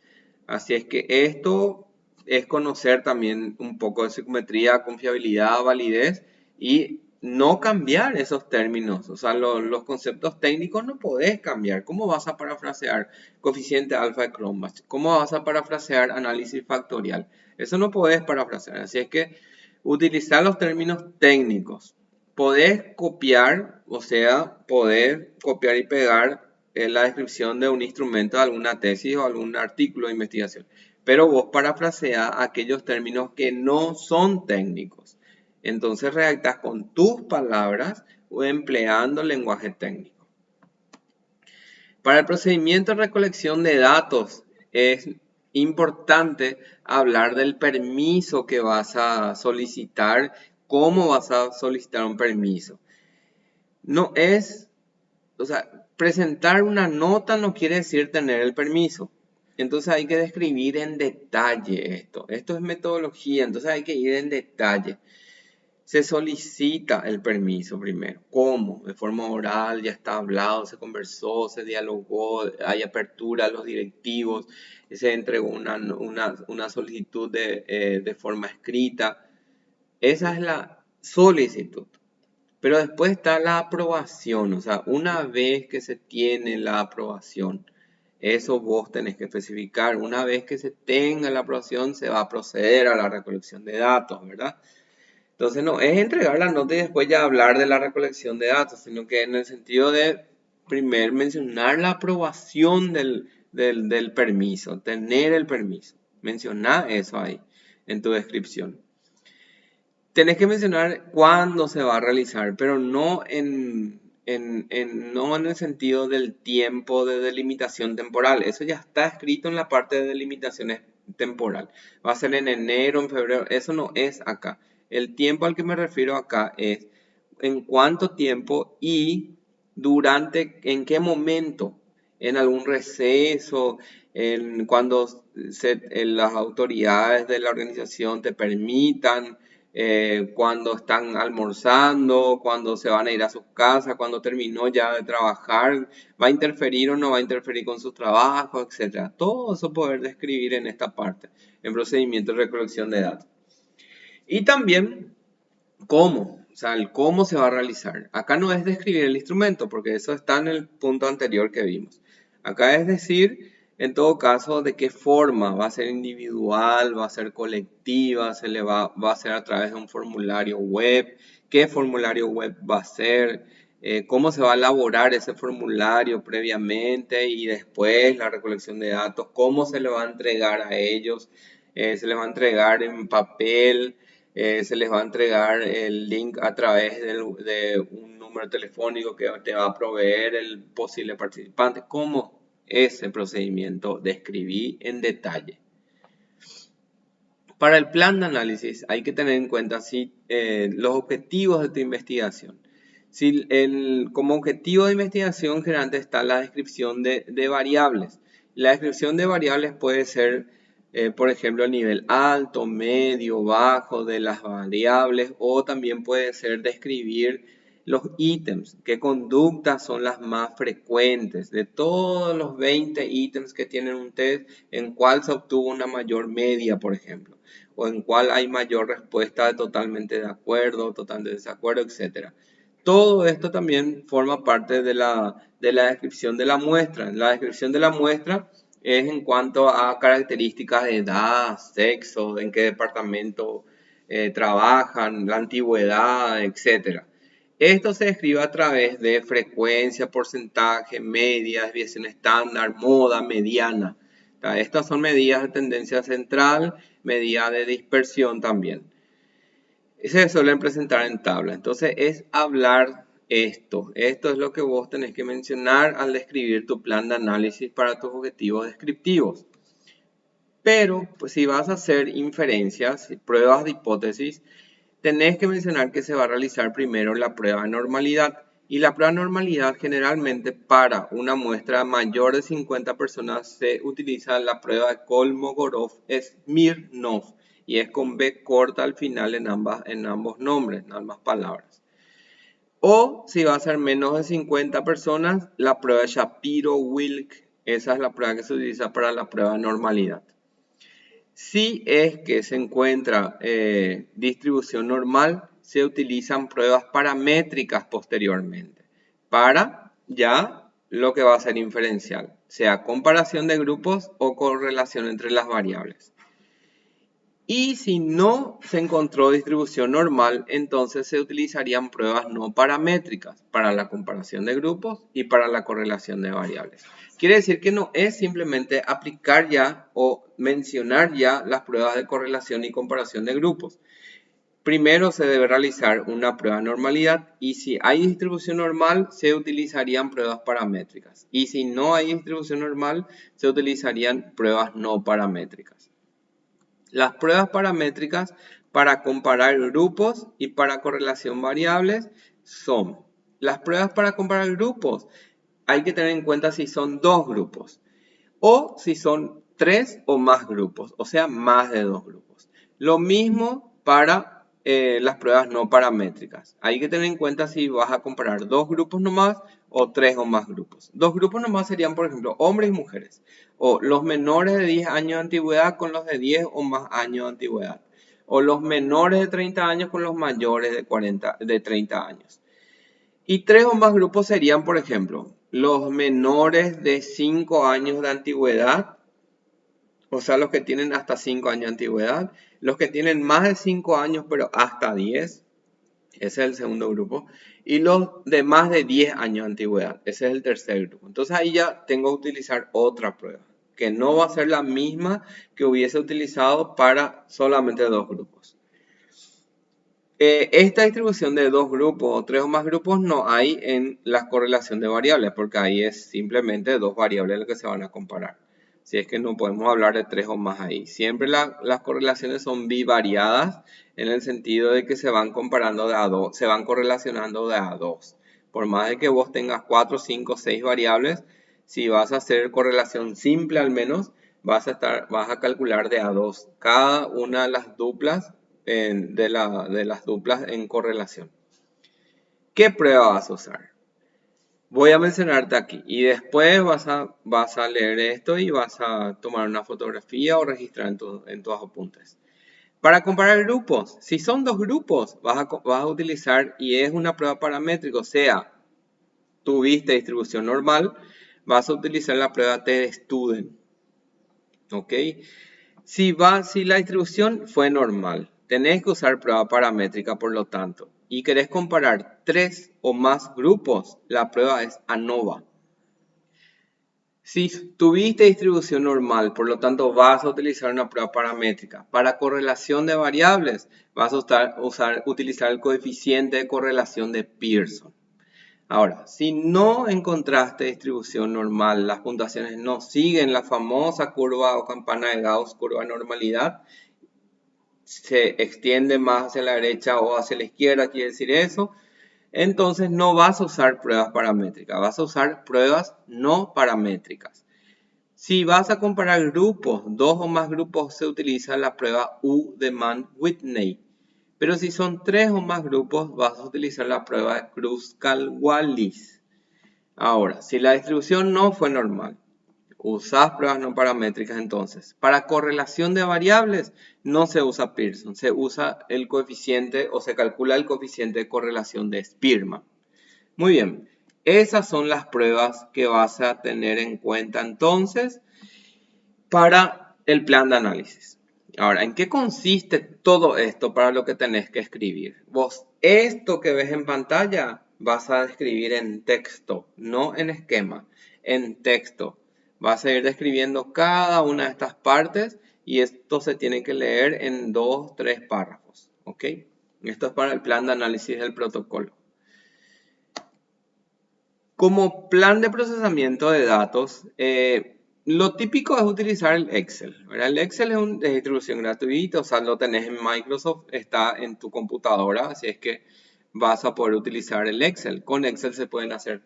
Así es que esto es conocer también un poco de psicometría, confiabilidad, validez y no cambiar esos términos. O sea, los conceptos técnicos no podés cambiar. ¿Cómo vas a parafrasear coeficiente alfa de Cronbach? ¿Cómo vas a parafrasear análisis factorial? Eso no podés parafrasear. Así es que utilizar los términos técnicos. Podés copiar, o sea, podés copiar y pegar la descripción de un instrumento de alguna tesis o algún artículo de investigación. Pero vos parafraseás aquellos términos que no son técnicos. Entonces redactás con tus palabras o empleando lenguaje técnico. Para el procedimiento de recolección de datos es importante hablar del permiso que vas a solicitar, cómo vas a solicitar un permiso. No es, o sea, presentar una nota no quiere decir tener el permiso. Entonces hay que describir en detalle esto. Esto es metodología, entonces hay que ir en detalle. Se solicita el permiso primero. ¿Cómo? De forma oral, ya está hablado, se conversó, se dialogó, hay apertura a los directivos, se entregó una solicitud de forma escrita. Esa es la solicitud. Pero después está la aprobación, o sea, una vez que se tiene la aprobación, eso vos tenés que especificar. Una vez que se tenga la aprobación, se va a proceder a la recolección de datos, ¿verdad? Entonces no es entregar la nota y después ya hablar de la recolección de datos, sino que en el sentido de primero mencionar la aprobación del permiso, tener el permiso. Mencionar eso ahí en tu descripción. Tenés que mencionar cuándo se va a realizar, pero no no en el sentido del tiempo de delimitación temporal. Eso ya está escrito en la parte de delimitaciones temporal. Va a ser en enero, en febrero. Eso no es acá. El tiempo al que me refiero acá es en cuánto tiempo y durante, en qué momento, en algún receso, cuando las autoridades de la organización te permitan, cuando están almorzando, cuando se van a ir a sus casas, cuando terminó ya de trabajar, va a interferir o no va a interferir con sus trabajos, etc. Todo eso poder describir en esta parte, en procedimiento de recolección de datos. Y también cómo, o sea, el cómo se va a realizar. Acá no es describir el instrumento, porque eso está en el punto anterior que vimos. Acá es decir, en todo caso, de qué forma. Va a ser individual, va a ser colectiva, va a ser a través de un formulario web. ¿Qué formulario web va a ser? Cómo se va a elaborar ese formulario previamente y después la recolección de datos. Cómo se le va a entregar a ellos. Se les va a entregar en papel. Se les va a entregar el link a través de un número telefónico que te va a proveer el posible participante. ¿Cómo ese procedimiento describí en detalle? Para el plan de análisis hay que tener en cuenta los objetivos de tu investigación. Como objetivo de investigación generalmente está la descripción de variables. La descripción de variables puede ser, por ejemplo, el nivel alto, medio, bajo de las variables, o también puede ser describir los ítems, qué conductas son las más frecuentes. De todos los 20 ítems que tienen un test, en cuál se obtuvo una mayor media, por ejemplo, o en cuál hay mayor respuesta de totalmente de acuerdo, totalmente de desacuerdo, etc. Todo esto también forma parte de la descripción de la muestra. La descripción de la muestra es en cuanto a características de edad, sexo, en qué departamento trabajan, la antigüedad, etc. Esto se describe a través de frecuencia, porcentaje, media, desviación estándar, moda, mediana. Estas son medidas de tendencia central, medidas de dispersión también. Se suelen presentar en tabla. Entonces es hablar esto. Esto es lo que vos tenés que mencionar al describir tu plan de análisis para tus objetivos descriptivos. Pero pues, si vas a hacer inferencias, pruebas de hipótesis, tenés que mencionar que se va a realizar primero la prueba de normalidad. Y la prueba de normalidad generalmente para una muestra mayor de 50 personas se utiliza la prueba de Kolmogorov-Smirnov y es con B corta al final en ambos nombres, en ambas palabras. O si va a ser menos de 50 personas, la prueba de Shapiro-Wilk, esa es la prueba que se utiliza para la prueba de normalidad. Si es que se encuentra distribución normal, se utilizan pruebas paramétricas posteriormente para ya lo que va a ser inferencial, sea comparación de grupos o correlación entre las variables. Y si no se encontró distribución normal, entonces se utilizarían pruebas no paramétricas para la comparación de grupos y para la correlación de variables. Quiere decir que no es simplemente aplicar ya o mencionar ya las pruebas de correlación y comparación de grupos. Primero se debe realizar una prueba de normalidad y si hay distribución normal se utilizarían pruebas paramétricas. Y si no hay distribución normal se utilizarían pruebas no paramétricas. Las pruebas paramétricas para comparar grupos y para correlación variables son las pruebas para comparar grupos. Hay que tener en cuenta si son dos grupos o si son tres o más grupos, o sea, más de dos grupos. Lo mismo para las pruebas no paramétricas. Hay que tener en cuenta si vas a comparar dos grupos nomás o tres o más grupos. Dos grupos nomás serían, por ejemplo, hombres y mujeres. O los menores de 10 años de antigüedad con los de 10 o más años de antigüedad. O los menores de 30 años con los mayores de 30 años. Y tres o más grupos serían, por ejemplo, los menores de 5 años de antigüedad, o sea, los que tienen hasta 5 años de antigüedad, los que tienen más de 5 años pero hasta 10, ese es el segundo grupo, y los de más de 10 años de antigüedad, ese es el tercer grupo. Entonces ahí ya tengo que utilizar otra prueba, que no va a ser la misma que hubiese utilizado para solamente dos grupos. Esta distribución de dos grupos o tres o más grupos no hay en la correlación de variables, porque ahí es simplemente dos variables las que se van a comparar. Si es que no podemos hablar de tres o más ahí. Siempre las correlaciones son bivariadas en el sentido de que se van comparando de a dos, se van correlacionando de a dos. Por más de que vos tengas 4, 5, 6 variables, si vas a hacer correlación simple al menos, vas a calcular de a dos. Cada una de las duplas de las duplas en correlación. ¿Qué prueba vas a usar? Voy a mencionarte aquí y después vas a leer esto y vas a tomar una fotografía o registrar en tus apuntes. Para comparar grupos, si son dos grupos, vas a utilizar, y es una prueba paramétrica, o sea, tuviste distribución normal, vas a utilizar la prueba T-Student. ¿Ok? Si la distribución fue normal, tenés que usar prueba paramétrica, por lo tanto, y querés comparar tres o más grupos, la prueba es ANOVA. Si tuviste distribución normal, por lo tanto vas a utilizar una prueba paramétrica. Para correlación de variables, vas a utilizar el coeficiente de correlación de Pearson. Ahora, si no encontraste distribución normal, las puntuaciones no siguen la famosa curva o campana de Gauss, curva de normalidad, se extiende más hacia la derecha o hacia la izquierda, quiere decir eso, entonces no vas a usar pruebas paramétricas, vas a usar pruebas no paramétricas. Si vas a comparar grupos, dos o más grupos, se utiliza la prueba Ullmann-Whitney. Pero si son tres o más grupos, vas a utilizar la prueba de Kruskal-Wallis. Ahora, si la distribución no fue normal, usas pruebas no paramétricas entonces. Para correlación de variables, no se usa Pearson, se usa el coeficiente o se calcula el coeficiente de correlación de Spearman. Muy bien, esas son las pruebas que vas a tener en cuenta entonces para el plan de análisis. Ahora, ¿en qué consiste todo esto para lo que tenés que escribir? Vos, esto que ves en pantalla, vas a escribir en texto, no en esquema, en texto. Vas a ir describiendo cada una de estas partes y esto se tiene que leer en 2, 3 párrafos, ¿ok? Esto es para el plan de análisis del protocolo. Como plan de procesamiento de datos, lo típico es utilizar el Excel, ¿verdad? El Excel es una distribución gratuita, o sea, lo tenés en Microsoft, está en tu computadora, así es que vas a poder utilizar el Excel. Con Excel se pueden hacer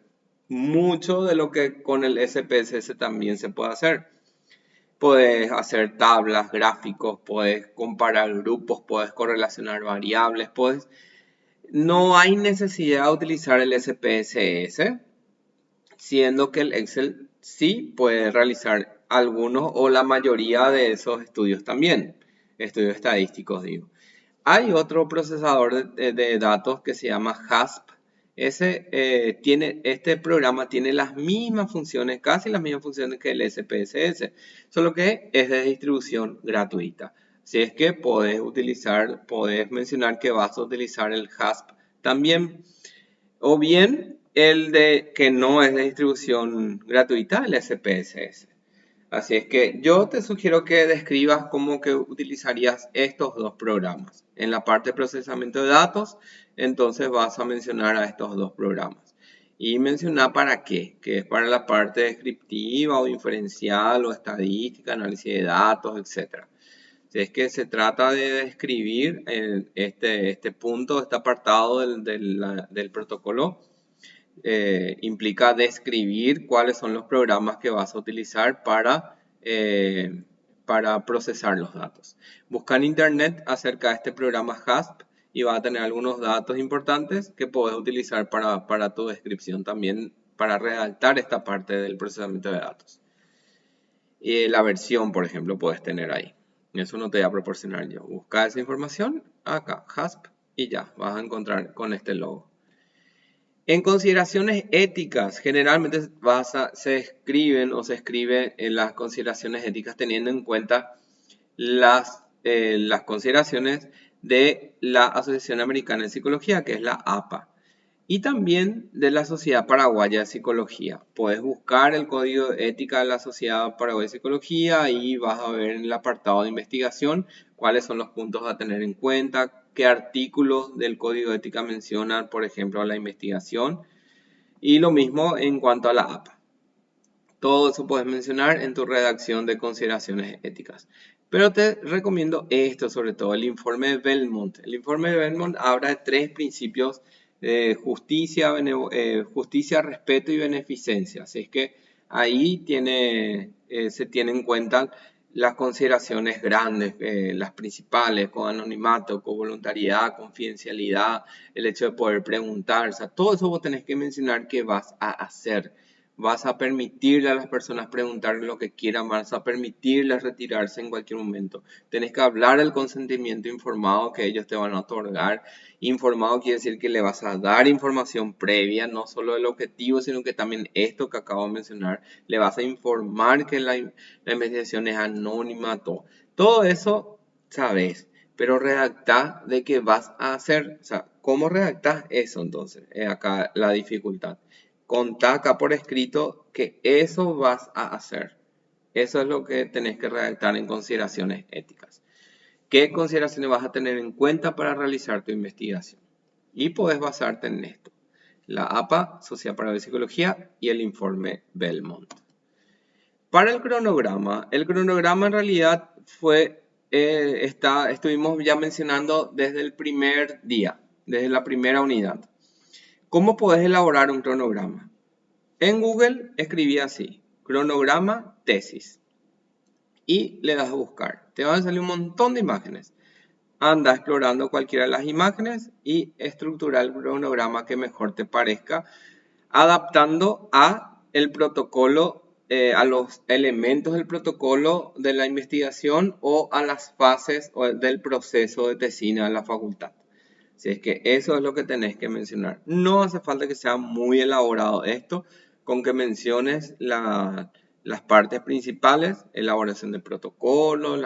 mucho de lo que con el SPSS también se puede hacer. Puedes hacer tablas, gráficos, puedes comparar grupos, puedes correlacionar variables, puedes... No hay necesidad de utilizar el SPSS, siendo que el Excel sí puede realizar algunos o la mayoría de esos estudios también, estudios estadísticos digo. Hay otro procesador de datos que se llama HASP. Este programa tiene las mismas funciones, casi las mismas funciones que el SPSS, solo que es de distribución gratuita. Si es que podés mencionar que vas a utilizar el HASP también, o bien el de que no es de distribución gratuita, el SPSS. Así es que yo te sugiero que describas cómo que utilizarías estos dos programas. En la parte de procesamiento de datos, entonces vas a mencionar a estos dos programas. Y mencionar para qué, que es para la parte descriptiva o inferencial o estadística, análisis de datos, etc. Si es que se trata de describir este punto, este apartado del protocolo, implica describir cuáles son los programas que vas a utilizar para procesar los datos. Busca en internet acerca de este programa HASP y va a tener algunos datos importantes que puedes utilizar para tu descripción también, para redactar esta parte del procesamiento de datos. Y la versión, por ejemplo, puedes tener ahí. Eso no te voy a proporcionar yo. Busca esa información acá, HASP, y ya, vas a encontrar con este logo. En consideraciones éticas, generalmente se escribe en las consideraciones éticas teniendo en cuenta las consideraciones de la Asociación Americana de Psicología, que es la APA, y también de la Sociedad Paraguaya de Psicología. Puedes buscar el código de ética de la Sociedad Paraguaya de Psicología y vas a ver en el apartado de investigación cuáles son los puntos a tener en cuenta, qué artículos del código de ética mencionan, por ejemplo, la investigación, y lo mismo en cuanto a la APA. Todo eso puedes mencionar en tu redacción de consideraciones éticas. Pero te recomiendo esto, sobre todo el informe de Belmont. El informe de Belmont habla de 3 principios de justicia, respeto y beneficencia. Así es que ahí se tienen en cuenta las consideraciones grandes, las principales, con anonimato, con voluntariedad, confidencialidad, el hecho de poder preguntar. O sea, todo eso vos tenés que mencionar que vas a hacer. Vas a permitirle a las personas preguntar lo que quieran, vas a permitirles retirarse en cualquier momento. Tenés que hablar del consentimiento informado que ellos te van a otorgar. Informado quiere decir que le vas a dar información previa, no solo del objetivo, sino que también esto que acabo de mencionar. Le vas a informar que la investigación es anónima, todo eso sabes, pero redactá de qué vas a hacer. O sea, ¿cómo redactás eso entonces? Acá la dificultad. Contá acá por escrito que eso vas a hacer. Eso es lo que tenés que redactar en consideraciones éticas. ¿Qué consideraciones vas a tener en cuenta para realizar tu investigación? Y puedes basarte en esto. La APA, Sociedad Paraguaya de Psicología, y el informe Belmont. Para el cronograma en realidad estuvimos ya mencionando desde el primer día, desde la primera unidad. ¿Cómo puedes elaborar un cronograma? En Google escribí así, cronograma tesis, y le das a buscar. Te van a salir un montón de imágenes. Anda explorando cualquiera de las imágenes y estructura el cronograma que mejor te parezca, adaptando a el protocolo, a los elementos del protocolo de la investigación o a las fases del proceso de tesina de la facultad. Si es que eso es lo que tenés que mencionar. No hace falta que sea muy elaborado esto, con que menciones las partes principales, elaboración de protocolo,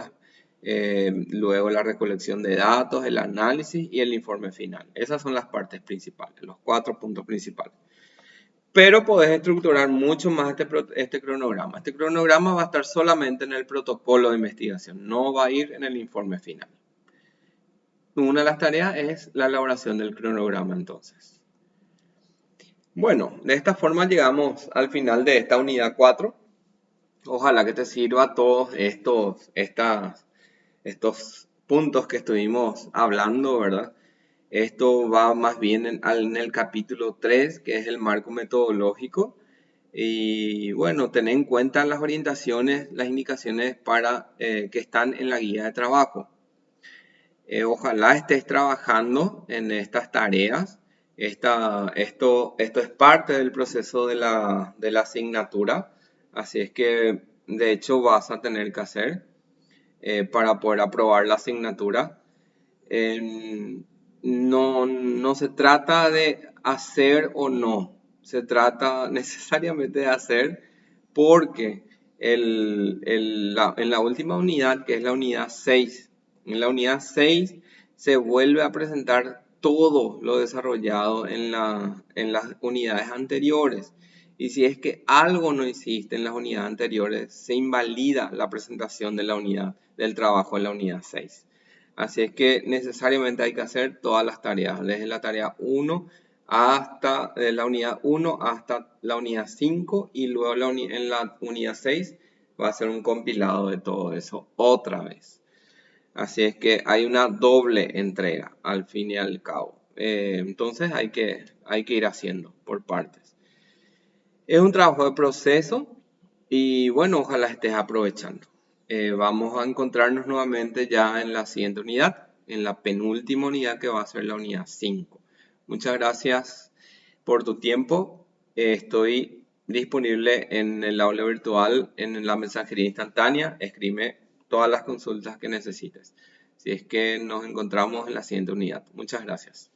luego la recolección de datos, el análisis y el informe final. Esas son las partes principales, los 4 puntos principales. Pero podés estructurar mucho más este cronograma. Este cronograma va a estar solamente en el protocolo de investigación, no va a ir en el informe final. Una de las tareas es la elaboración del cronograma entonces. Bueno, de esta forma llegamos al final de esta unidad 4. Ojalá que te sirva todos estos puntos que estuvimos hablando, ¿verdad? Esto va más bien en el capítulo 3, que es el marco metodológico. Y bueno, ten en cuenta las orientaciones, las indicaciones para, que están en la guía de trabajo. Ojalá estés trabajando en estas tareas. Esto es parte del proceso de la asignatura. Así es que, de hecho, vas a tener que hacer para poder aprobar la asignatura. No se trata de hacer o no, se trata necesariamente de hacer porque en la última unidad, que es la unidad 6, en la unidad 6 se vuelve a presentar todo lo desarrollado en las unidades anteriores. Y si es que algo no hiciste en las unidades anteriores, se invalida la presentación de la unidad, del trabajo en la unidad 6. Así es que necesariamente hay que hacer todas las tareas, desde la tarea 1 hasta la unidad 1 hasta la unidad 5 y luego en la unidad 6 va a ser un compilado de todo eso otra vez. Así es que hay una doble entrega al fin y al cabo. Entonces hay que ir haciendo por partes. Es un trabajo de proceso y bueno, ojalá estés aprovechando. Vamos a encontrarnos nuevamente ya en la siguiente unidad, en la penúltima unidad que va a ser la unidad 5. Muchas gracias por tu tiempo. Estoy disponible en el aula virtual, en la mensajería instantánea. Escribe todas las consultas que necesites. Si es que nos encontramos en la siguiente unidad. Muchas gracias.